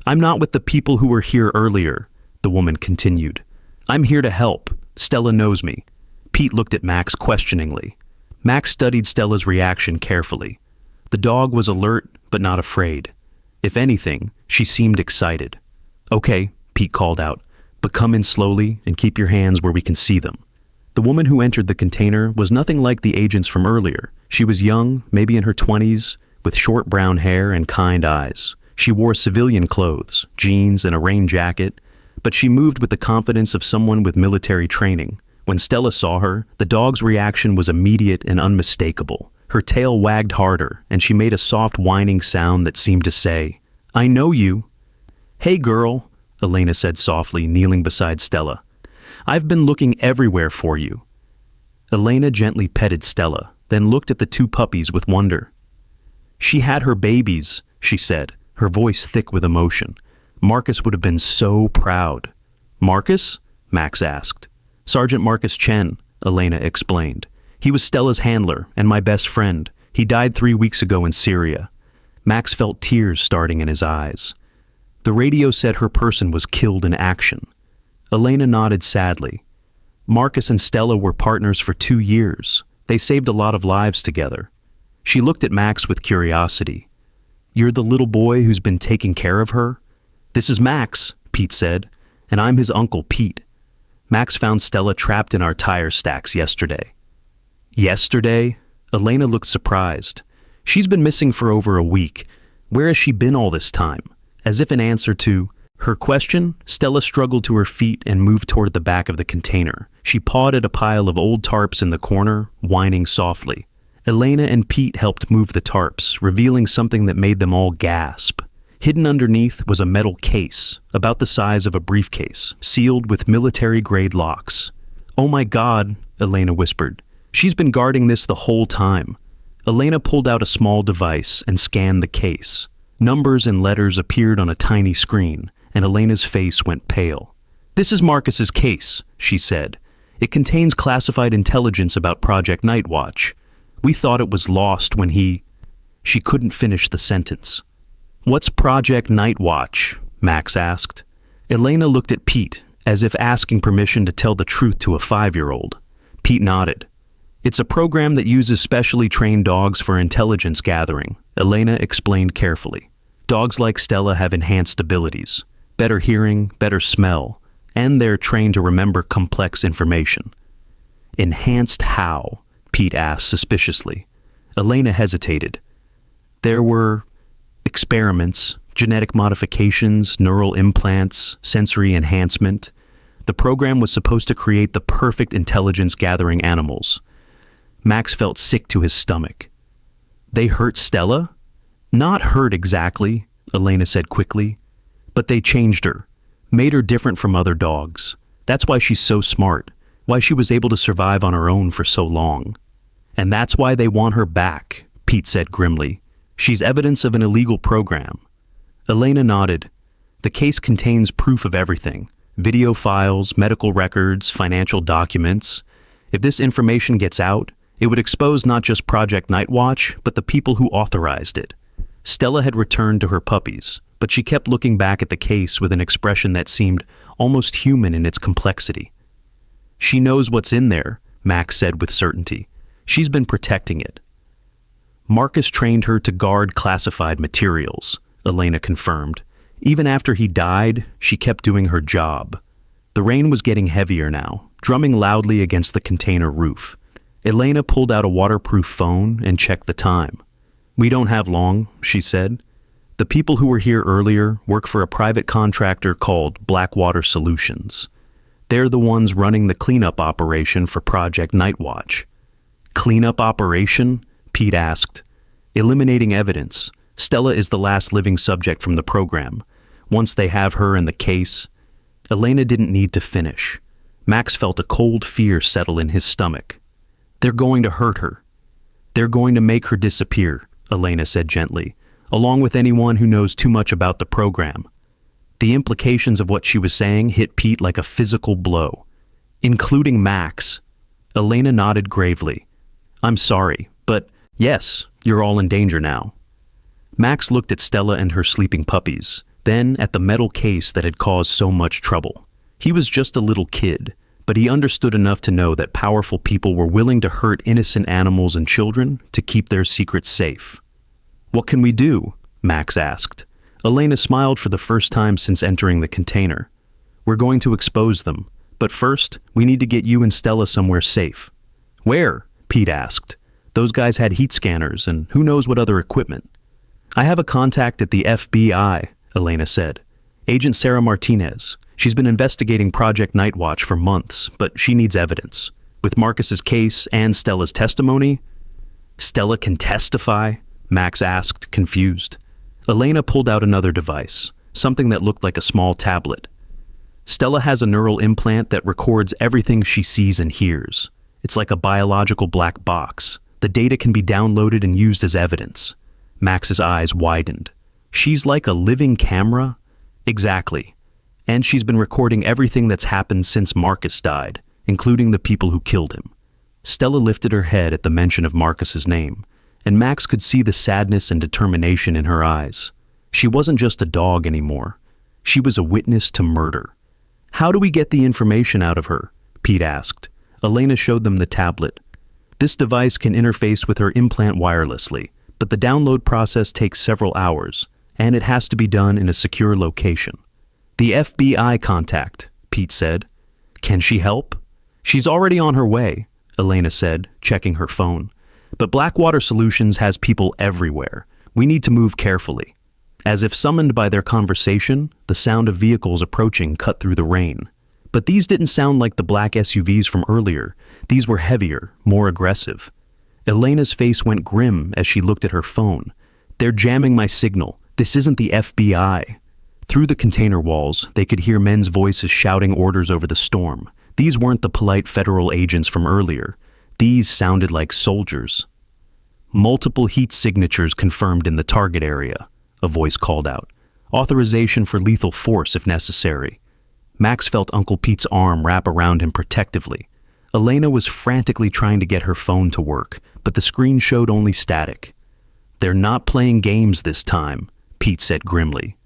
S1: I'm not with the people who were here earlier, the woman continued. I'm here to help. Stella knows me. Pete looked at Max questioningly. Max studied Stella's reaction carefully. The dog was alert, but not afraid. If anything, she seemed excited. Okay, Pete called out, but come in slowly and keep your hands where we can see them. The woman who entered the container was nothing like the agents from earlier. She was young, maybe in her 20s, with short brown hair and kind eyes. She wore civilian clothes, jeans and a rain jacket, but she moved with the confidence of someone with military training. When Stella saw her, the dog's reaction was immediate and unmistakable. Her tail wagged harder, and she made a soft whining sound that seemed to say, I know you. Hey girl, Elena said softly, kneeling beside Stella. I've been looking everywhere for you. Elena gently petted Stella, then looked at the two puppies with wonder. She had her babies, she said, her voice thick with emotion. Marcus would have been so proud. Marcus? Max asked. Sergeant Marcus Chen, Elena explained. He was Stella's handler and my best friend. He died 3 weeks ago in Syria. Max felt tears starting in his eyes. The radio said her person was killed in action. Elena nodded sadly. Marcus and Stella were partners for 2 years. They saved a lot of lives together. She looked at Max with curiosity. You're the little boy who's been taking care of her? This is Max, Pete said, and I'm his uncle Pete. Max found Stella trapped in our tire stacks yesterday. Yesterday? Elena looked surprised. She's been missing for over a week. Where has she been all this time? As if in answer to her question, Stella struggled to her feet and moved toward the back of the container. She pawed at a pile of old tarps in the corner, whining softly. Elena and Pete helped move the tarps, revealing something that made them all gasp. Hidden underneath was a metal case, about the size of a briefcase, sealed with military-grade locks. Oh my God, Elena whispered. She's been guarding this the whole time. Elena pulled out a small device and scanned the case. Numbers and letters appeared on a tiny screen, and Elena's face went pale. This is Marcus's case, she said. It contains classified intelligence about Project Nightwatch. We thought it was lost when he... She couldn't finish the sentence. What's Project Nightwatch? Max asked. Elena looked at Pete, as if asking permission to tell the truth to a 5-year-old. Pete nodded. It's a program that uses specially trained dogs for intelligence gathering, Elena explained carefully. Dogs like Stella have enhanced abilities, better hearing, better smell, and they're trained to remember complex information. Enhanced how? Pete asked suspiciously. Elena hesitated. There were experiments, genetic modifications, neural implants, sensory enhancement. The program was supposed to create the perfect intelligence-gathering animals. Max felt sick to his stomach. They hurt Stella? Not hurt exactly, Elena said quickly, but they changed her, made her different from other dogs. That's why she's so smart, why she was able to survive on her own for so long. And that's why they want her back, Pete said grimly. She's evidence of an illegal program. Elena nodded. The case contains proof of everything. Video files, medical records, financial documents. If this information gets out, it would expose not just Project Nightwatch, but the people who authorized it. Stella had returned to her puppies, but she kept looking back at the case with an expression that seemed almost human in its complexity. She knows what's in there, Max said with certainty. She's been protecting it. Marcus trained her to guard classified materials, Elena confirmed. Even after he died, she kept doing her job. The rain was getting heavier now, drumming loudly against the container roof. Elena pulled out a waterproof phone and checked the time. "We don't have long," she said. "The people who were here earlier work for a private contractor called Blackwater Solutions. They're the ones running the cleanup operation for Project Nightwatch." "Cleanup operation?" Pete asked. "Eliminating evidence. Stella is the last living subject from the program. Once they have her in the case..." Elena didn't need to finish. Max felt a cold fear settle in his stomach. "They're going to hurt her. They're going to make her disappear," Elena said gently, "along with anyone who knows too much about the program." The implications of what she was saying hit Pete like a physical blow. "Including Max." Elena nodded gravely. "I'm sorry, but yes, you're all in danger now." Max looked at Stella and her sleeping puppies, then at the metal case that had caused so much trouble. He was just a little kid, but he understood enough to know that powerful people were willing to hurt innocent animals and children to keep their secrets safe. "What can we do?" Max asked. Elena smiled for the first time since entering the container. "We're going to expose them, but first, we need to get you and Stella somewhere safe." "Where?" Pete asked. "Those guys had heat scanners and who knows what other equipment." "I have a contact at the FBI," Elena said. "Agent Sarah Martinez. She's been investigating Project Nightwatch for months, but she needs evidence. With Marcus's case and Stella's testimony..." "Stella can testify?" Max asked, confused. Elena pulled out another device, something that looked like a small tablet. "Stella has a neural implant that records everything she sees and hears. It's like a biological black box. The data can be downloaded and used as evidence." Max's eyes widened. "She's like a living camera?" "Exactly. And she's been recording everything that's happened since Marcus died, including the people who killed him." Stella lifted her head at the mention of Marcus's name, and Max could see the sadness and determination in her eyes. She wasn't just a dog anymore. She was a witness to murder. "How do we get the information out of her?" Pete asked. Elena showed them the tablet. "This device can interface with her implant wirelessly, but the download process takes several hours, and it has to be done in a secure location." "The FBI contact," Pete said. "Can she help?" "She's already on her way," Elena said, checking her phone. "But Blackwater Solutions has people everywhere. We need to move carefully." As if summoned by their conversation, the sound of vehicles approaching cut through the rain. But these didn't sound like the black SUVs from earlier. These were heavier, more aggressive. Elena's face went grim as she looked at her phone. "They're jamming my signal. This isn't the FBI." Through the container walls, they could hear men's voices shouting orders over the storm. These weren't the polite federal agents from earlier. These sounded like soldiers. "Multiple heat signatures confirmed in the target area," a voice called out. "Authorization for lethal force if necessary." Max felt Uncle Pete's arm wrap around him protectively. Elena was frantically trying to get her phone to work, but the screen showed only static. "They're not playing games this time," Pete said grimly.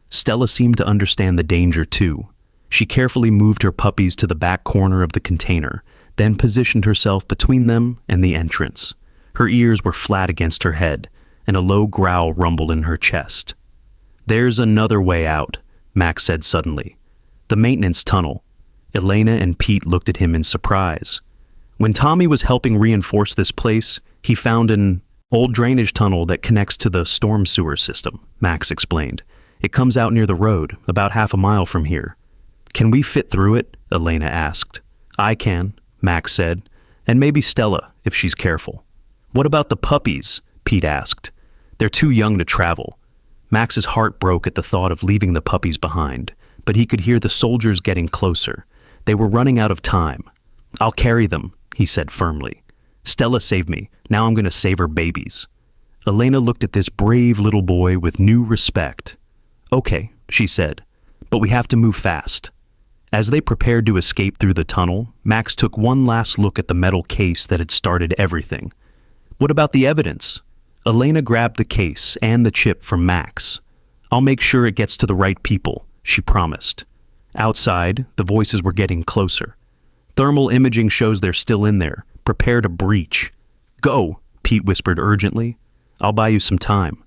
S1: Stella seemed to understand the danger too. She carefully moved her puppies to the back corner of the container, then positioned herself between them and the entrance. Her ears were flat against her head, and a low growl rumbled in her chest. "There's another way out," Max said suddenly. "The maintenance tunnel." Elena and Pete looked at him in surprise. "When Tommy was helping reinforce this place, he found an old drainage tunnel that connects to the storm sewer system," Max explained. "It comes out near the road, about half a mile from here." "Can we fit through it?" Elena asked. "I can," Max said, "and maybe Stella, if she's careful." "What about the puppies?" Pete asked. "They're too young to travel." Max's heart broke at the thought of leaving the puppies behind, but he could hear the soldiers getting closer. They were running out of time. "I'll carry them," he said firmly. "Stella saved me. Now I'm going to save her babies." Elena looked at this brave little boy with new respect. "Okay," she said, "but we have to move fast." As they prepared to escape through the tunnel, Max took one last look at the metal case that had started everything. "What about the evidence?" Elena grabbed the case and the chip from Max. "I'll make sure it gets to the right people," she promised. Outside, the voices were getting closer. "Thermal imaging shows they're still in there. Prepare to breach." "Go," Pete whispered urgently. "I'll buy you some time."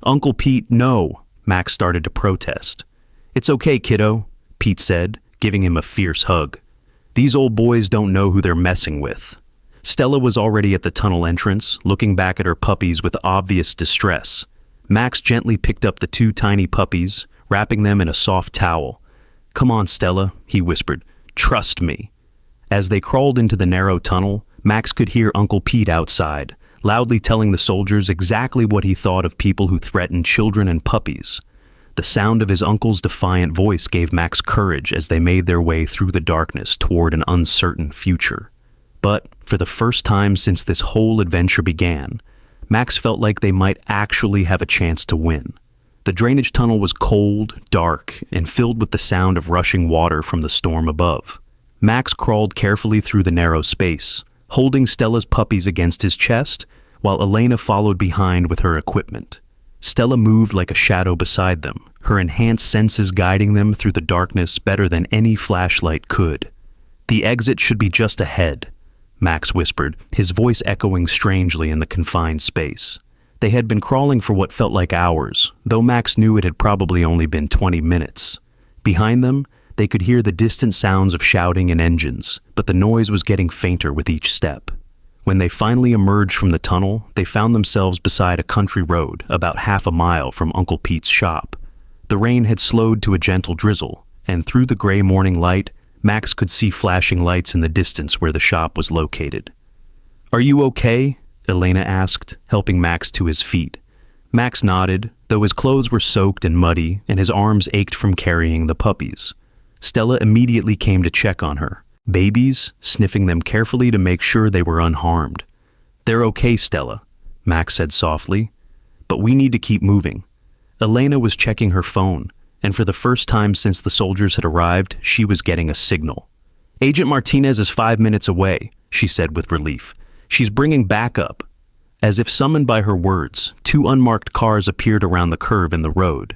S1: "Uncle Pete, no," Max started to protest. "It's okay, kiddo," Pete said, giving him a fierce hug. "These old boys don't know who they're messing with." Stella was already at the tunnel entrance, looking back at her puppies with obvious distress. Max gently picked up the two tiny puppies, wrapping them in a soft towel. "Come on, Stella," he whispered. "Trust me." As they crawled into the narrow tunnel, Max could hear Uncle Pete outside, loudly telling the soldiers exactly what he thought of people who threatened children and puppies. The sound of his uncle's defiant voice gave Max courage as they made their way through the darkness toward an uncertain future. But, for the first time since this whole adventure began, Max felt like they might actually have a chance to win. The drainage tunnel was cold, dark, and filled with the sound of rushing water from the storm above. Max crawled carefully through the narrow space, holding Stella's puppies against his chest, while Elena followed behind with her equipment. Stella moved like a shadow beside them, her enhanced senses guiding them through the darkness better than any flashlight could. "The exit should be just ahead," Max whispered, his voice echoing strangely in the confined space. They had been crawling for what felt like hours, though Max knew it had probably only been 20 minutes. Behind them, they could hear the distant sounds of shouting and engines, but the noise was getting fainter with each step. When they finally emerged from the tunnel, they found themselves beside a country road about half a mile from Uncle Pete's shop. The rain had slowed to a gentle drizzle, and through the gray morning light, Max could see flashing lights in the distance where the shop was located. "Are you okay?" Elena asked, helping Max to his feet. Max nodded, though his clothes were soaked and muddy and his arms ached from carrying the puppies. Stella immediately came to check on her, babies, sniffing them carefully to make sure they were unharmed. "They're okay, Stella," Max said softly, "but we need to keep moving." Elena was checking her phone, and for the first time since the soldiers had arrived, she was getting a signal. "Agent Martinez is 5 minutes away," she said with relief. "She's bringing backup." As if summoned by her words, 2 unmarked cars appeared around the curve in the road.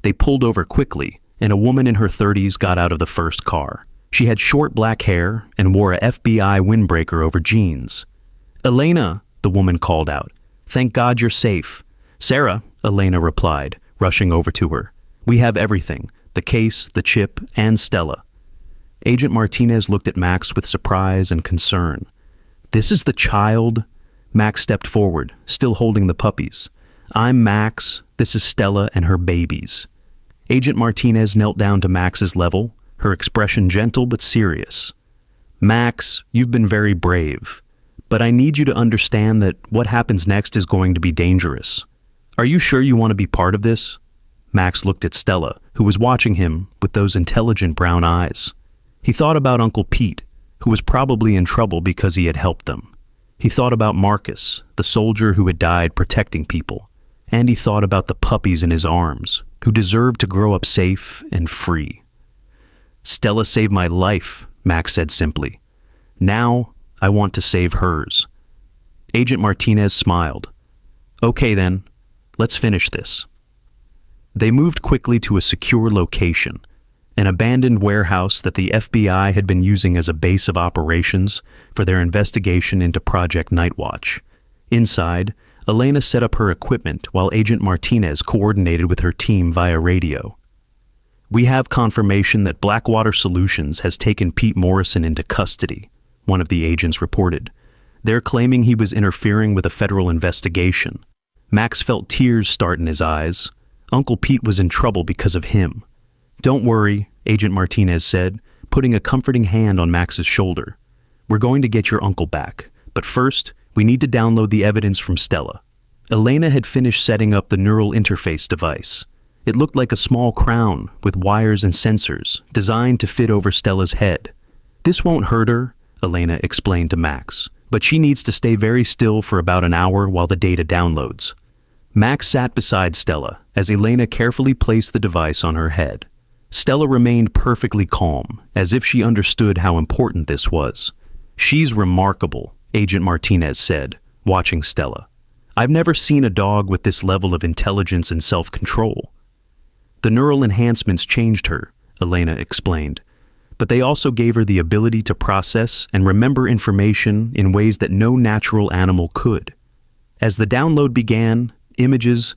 S1: They pulled over quickly, and a woman in her 30s got out of the first car. She had short black hair and wore a FBI windbreaker over jeans. "Elena," the woman called out. "Thank God you're safe." "Sarah," Elena replied, rushing over to her. "We have everything, the case, the chip, and Stella." Agent Martinez looked at Max with surprise and concern. "This is the child?" Max stepped forward, still holding the puppies. "I'm Max. This is Stella and her babies." Agent Martinez knelt down to Max's level, her expression gentle but serious. "Max, you've been very brave, but I need you to understand that what happens next is going to be dangerous. Are you sure you want to be part of this?" Max looked at Stella, who was watching him with those intelligent brown eyes. He thought about Uncle Pete, who was probably in trouble because he had helped them. He thought about Marcus, the soldier who had died protecting people, and he thought about the puppies in his arms, who deserved to grow up safe and free. "Stella saved my life," Max said simply. "Now, I want to save hers." Agent Martinez smiled. "Okay then, let's finish this." They moved quickly to a secure location, an abandoned warehouse that the FBI had been using as a base of operations for their investigation into Project Nightwatch. Inside, Elena set up her equipment while Agent Martinez coordinated with her team via radio. "We have confirmation that Blackwater Solutions has taken Pete Morrison into custody," one of the agents reported. "They're claiming he was interfering with a federal investigation." Max felt tears start in his eyes. Uncle Pete was in trouble because of him. "Don't worry," Agent Martinez said, putting a comforting hand on Max's shoulder. "We're going to get your uncle back, but first, we need to download the evidence from Stella." Elena had finished setting up the neural interface device. It looked like a small crown with wires and sensors designed to fit over Stella's head. "This won't hurt her," Elena explained to Max, "but she needs to stay very still for about an hour while the data downloads." Max sat beside Stella as Elena carefully placed the device on her head. Stella remained perfectly calm, as if she understood how important this was. "She's remarkable," Agent Martinez said, watching Stella. "I've never seen a dog with this level of intelligence and self-control." "The neural enhancements changed her," Elena explained, "but they also gave her the ability to process and remember information in ways that no natural animal could." As the download began, images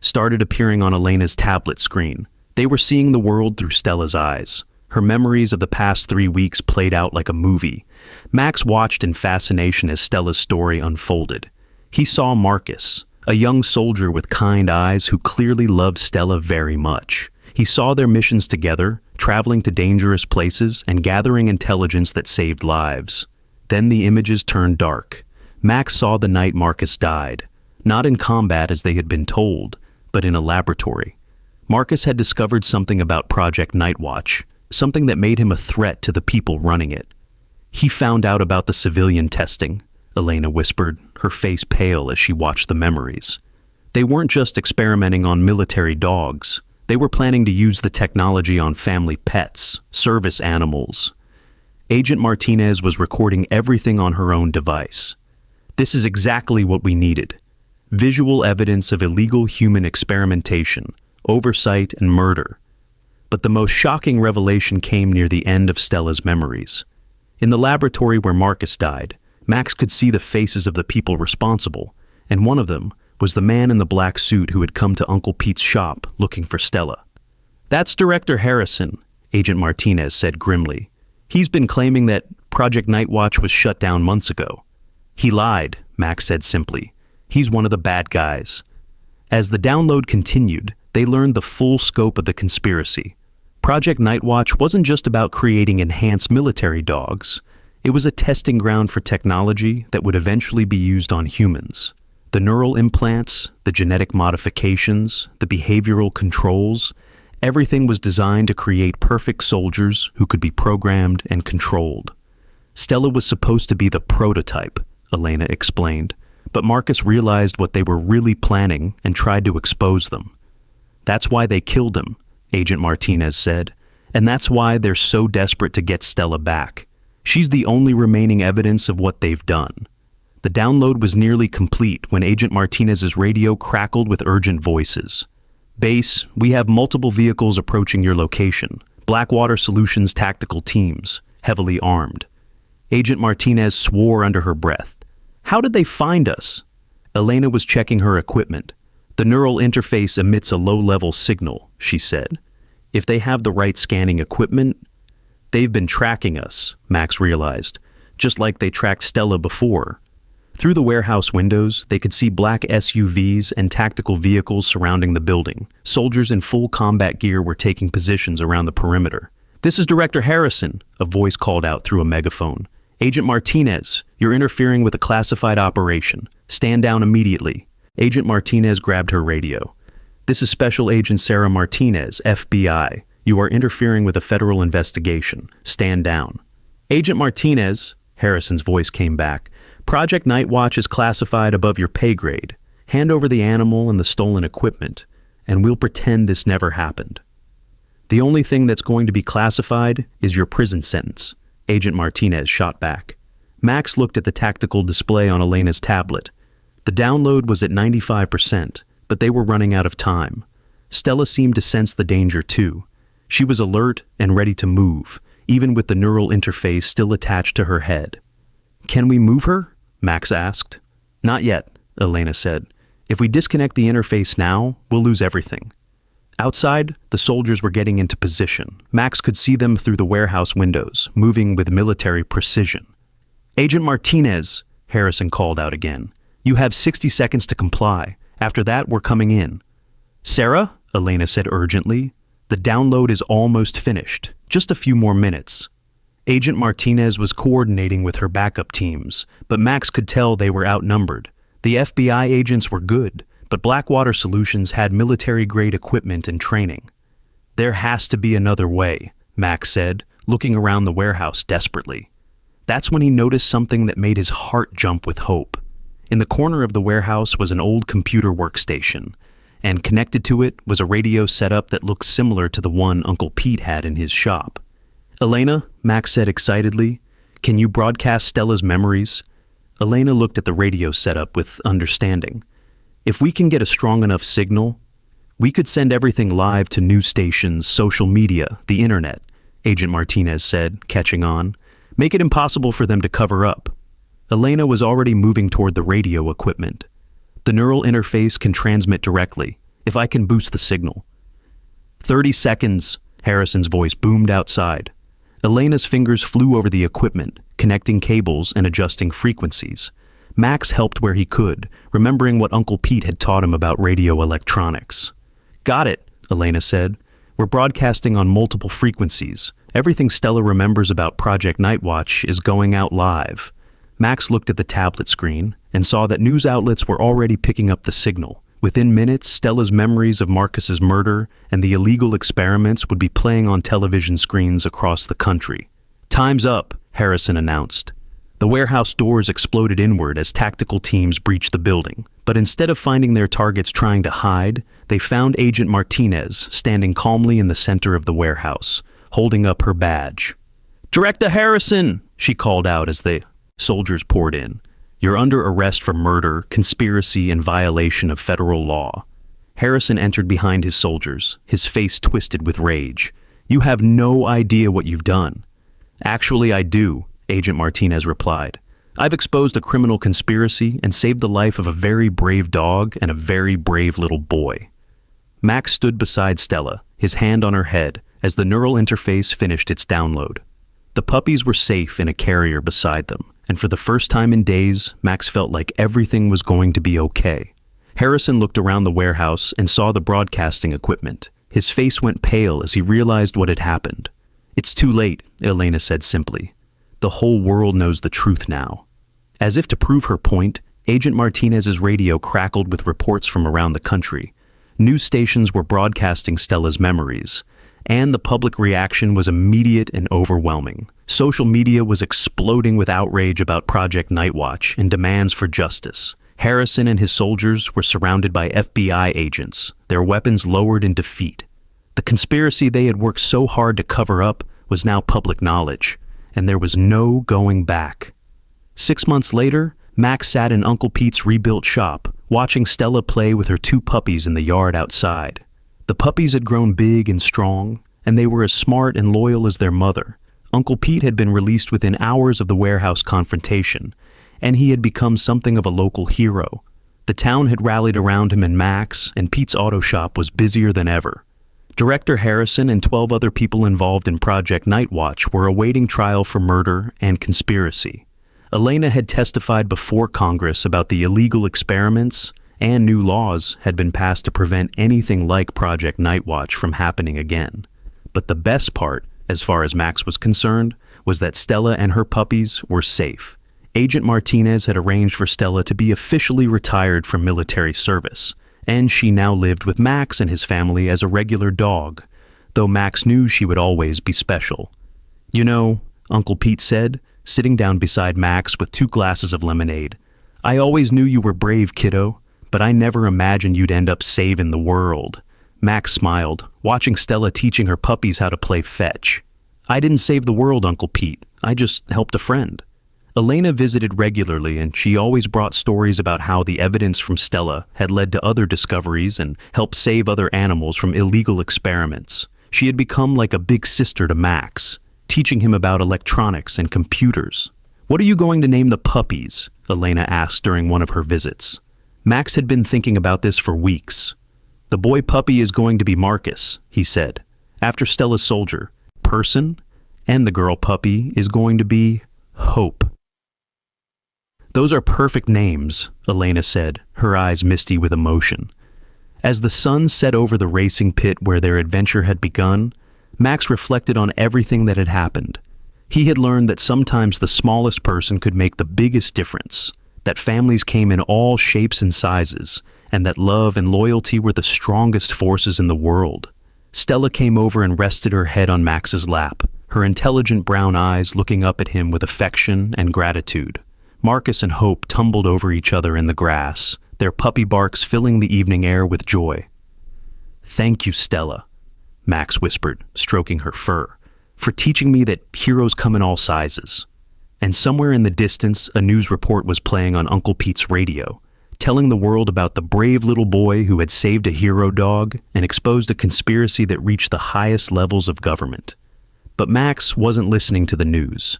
S1: started appearing on Elena's tablet screen. They were seeing the world through Stella's eyes. Her memories of the past 3 weeks played out like a movie. Max watched in fascination as Stella's story unfolded. He saw Marcus, a young soldier with kind eyes who clearly loved Stella very much. He saw their missions together, traveling to dangerous places and gathering intelligence that saved lives. Then the images turned dark. Max saw the night Marcus died, not in combat as they had been told, but in a laboratory. Marcus had discovered something about Project Nightwatch, something that made him a threat to the people running it. "He found out about the civilian testing," Elena whispered, her face pale as she watched the memories. "They weren't just experimenting on military dogs. They were planning to use the technology on family pets, service animals." Agent Martinez was recording everything on her own device. "This is exactly what we needed. Visual evidence of illegal human experimentation, oversight, and murder." But the most shocking revelation came near the end of Stella's memories. In the laboratory where Marcus died, Max could see the faces of the people responsible, and one of them was the man in the black suit who had come to Uncle Pete's shop looking for Stella. "That's Director Harrison," Agent Martinez said grimly. "He's been claiming that Project Nightwatch was shut down months ago." "He lied," Max said simply. "He's one of the bad guys." As the download continued, they learned the full scope of the conspiracy. Project Nightwatch wasn't just about creating enhanced military dogs. It was a testing ground for technology that would eventually be used on humans. The neural implants, the genetic modifications, the behavioral controls, everything was designed to create perfect soldiers who could be programmed and controlled. Stella was supposed to be the prototype, Elena explained, but Marcus realized what they were really planning and tried to expose them. "That's why they killed him," Agent Martinez said, "and that's why they're so desperate to get Stella back. She's the only remaining evidence of what they've done." The download was nearly complete when Agent Martinez's radio crackled with urgent voices. "Base, we have multiple vehicles approaching your location. Blackwater Solutions tactical teams, heavily armed." Agent Martinez swore under her breath. "How did they find us?" Elena was checking her equipment. "The neural interface emits a low-level signal," she said. "If they have the right scanning equipment—" "They've been tracking us," Max realized, "just like they tracked Stella before." Through the warehouse windows, they could see black SUVs and tactical vehicles surrounding the building. Soldiers in full combat gear were taking positions around the perimeter. "This is Director Harrison," a voice called out through a megaphone. "Agent Martinez, you're interfering with a classified operation. Stand down immediately." Agent Martinez grabbed her radio. "This is Special Agent Sarah Martinez, FBI. You are interfering with a federal investigation. Stand down." "Agent Martinez," Harrison's voice came back, "Project Nightwatch is classified above your pay grade. Hand over the animal and the stolen equipment, and we'll pretend this never happened." "The only thing that's going to be classified is your prison sentence," Agent Martinez shot back. Max looked at the tactical display on Elena's tablet. The download was at 95%, but they were running out of time. Stella seemed to sense the danger too. She was alert and ready to move, even with the neural interface still attached to her head. "Can we move her?" Max asked. "Not yet," Elena said. "If we disconnect the interface now, we'll lose everything." Outside, the soldiers were getting into position. Max could see them through the warehouse windows, moving with military precision. "Agent Martinez," Harrison called out again. "You have 60 seconds to comply. After that, we're coming in." "Sarah," Elena said urgently, "the download is almost finished. Just a few more minutes." Agent Martinez was coordinating with her backup teams, but Max could tell they were outnumbered. The FBI agents were good, but Blackwater Solutions had military-grade equipment and training. "There has to be another way," Max said, looking around the warehouse desperately. That's when he noticed something that made his heart jump with hope. In the corner of the warehouse was an old computer workstation, and connected to it was a radio setup that looked similar to the one Uncle Pete had in his shop. "Elena," Max said excitedly, "can you broadcast Stella's memories?" Elena looked at the radio setup with understanding. "If we can get a strong enough signal, we could send everything live to news stations, social media, the internet," Agent Martinez said, catching on. "Make it impossible for them to cover up." Elena was already moving toward the radio equipment. "The neural interface can transmit directly, if I can boost the signal." 30 seconds, Harrison's voice boomed outside. Elena's fingers flew over the equipment, connecting cables and adjusting frequencies. Max helped where he could, remembering what Uncle Pete had taught him about radio electronics. "Got it," Elena said. "We're broadcasting on multiple frequencies. Everything Stella remembers about Project Nightwatch is going out live." Max looked at the tablet screen and saw that news outlets were already picking up the signal. Within minutes, Stella's memories of Marcus's murder and the illegal experiments would be playing on television screens across the country. "Time's up," Harrison announced. The warehouse doors exploded inward as tactical teams breached the building, but instead of finding their targets trying to hide, they found Agent Martinez standing calmly in the center of the warehouse, holding up her badge. "Director Harrison," she called out as the soldiers poured in. "You're under arrest for murder, conspiracy, and violation of federal law." Harrison entered behind his soldiers, his face twisted with rage. "You have no idea what you've done." "Actually, I do," Agent Martinez replied. "I've exposed a criminal conspiracy and saved the life of a very brave dog and a very brave little boy." Max stood beside Stella, his hand on her head, as the neural interface finished its download. The puppies were safe in a carrier beside them, and for the first time in days, Max felt like everything was going to be okay. Harrison looked around the warehouse and saw the broadcasting equipment. His face went pale as he realized what had happened. "It's too late," Elena said simply. "The whole world knows the truth now." As if to prove her point, Agent Martinez's radio crackled with reports from around the country. News stations were broadcasting Stella's memories, and the public reaction was immediate and overwhelming. Social media was exploding with outrage about Project Nightwatch and demands for justice. Harrison and his soldiers were surrounded by FBI agents, their weapons lowered in defeat. The conspiracy they had worked so hard to cover up was now public knowledge, and there was no going back. 6 months later, Max sat in Uncle Pete's rebuilt shop, watching Stella play with her 2 puppies in the yard outside. The puppies had grown big and strong, and they were as smart and loyal as their mother. Uncle Pete had been released within hours of the warehouse confrontation, and he had become something of a local hero. The town had rallied around him and Max, and Pete's auto shop was busier than ever. Director Harrison and 12 other people involved in Project Nightwatch were awaiting trial for murder and conspiracy. Elena had testified before Congress about the illegal experiments, and new laws had been passed to prevent anything like Project Nightwatch from happening again. But the best part, as far as Max was concerned, was that Stella and her puppies were safe. Agent Martinez had arranged for Stella to be officially retired from military service, and she now lived with Max and his family as a regular dog, though Max knew she would always be special. "You know," Uncle Pete said, sitting down beside Max with 2 glasses of lemonade, "I always knew you were brave, kiddo, but I never imagined you'd end up saving the world." Max smiled, watching Stella teaching her puppies how to play fetch. "I didn't save the world, Uncle Pete. I just helped a friend." Elena visited regularly, and she always brought stories about how the evidence from Stella had led to other discoveries and helped save other animals from illegal experiments. She had become like a big sister to Max, teaching him about electronics and computers. "What are you going to name the puppies?" Elena asked during one of her visits. Max had been thinking about this for weeks. "The boy puppy is going to be Marcus," he said, "after Stella's soldier, Person, and the girl puppy is going to be Hope." "Those are perfect names," Elena said, her eyes misty with emotion. As the sun set over the racing pit where their adventure had begun, Max reflected on everything that had happened. He had learned that sometimes the smallest person could make the biggest difference, that families came in all shapes and sizes, and that love and loyalty were the strongest forces in the world. Stella came over and rested her head on Max's lap, her intelligent brown eyes looking up at him with affection and gratitude. Marcus and Hope tumbled over each other in the grass, their puppy barks filling the evening air with joy. "Thank you, Stella," Max whispered, stroking her fur, "for teaching me that heroes come in all sizes." And somewhere in the distance, a news report was playing on Uncle Pete's radio, telling the world about the brave little boy who had saved a hero dog and exposed a conspiracy that reached the highest levels of government. But Max wasn't listening to the news.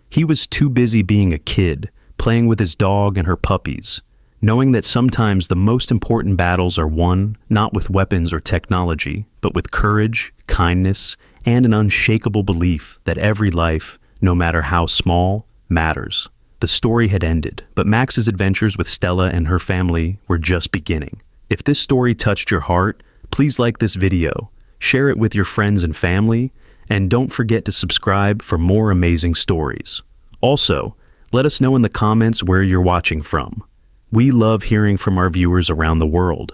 S1: He was too busy being a kid, playing with his dog and her puppies, knowing that sometimes the most important battles are won not with weapons or technology, but with courage, kindness, and an unshakable belief that every life, no matter how small, matters. The story had ended, but Max's adventures with Stella and her family were just beginning. If this story touched your heart, please like this video, share it with your friends and family, and don't forget to subscribe for more amazing stories. Also, let us know in the comments where you're watching from. We love hearing from our viewers around the world.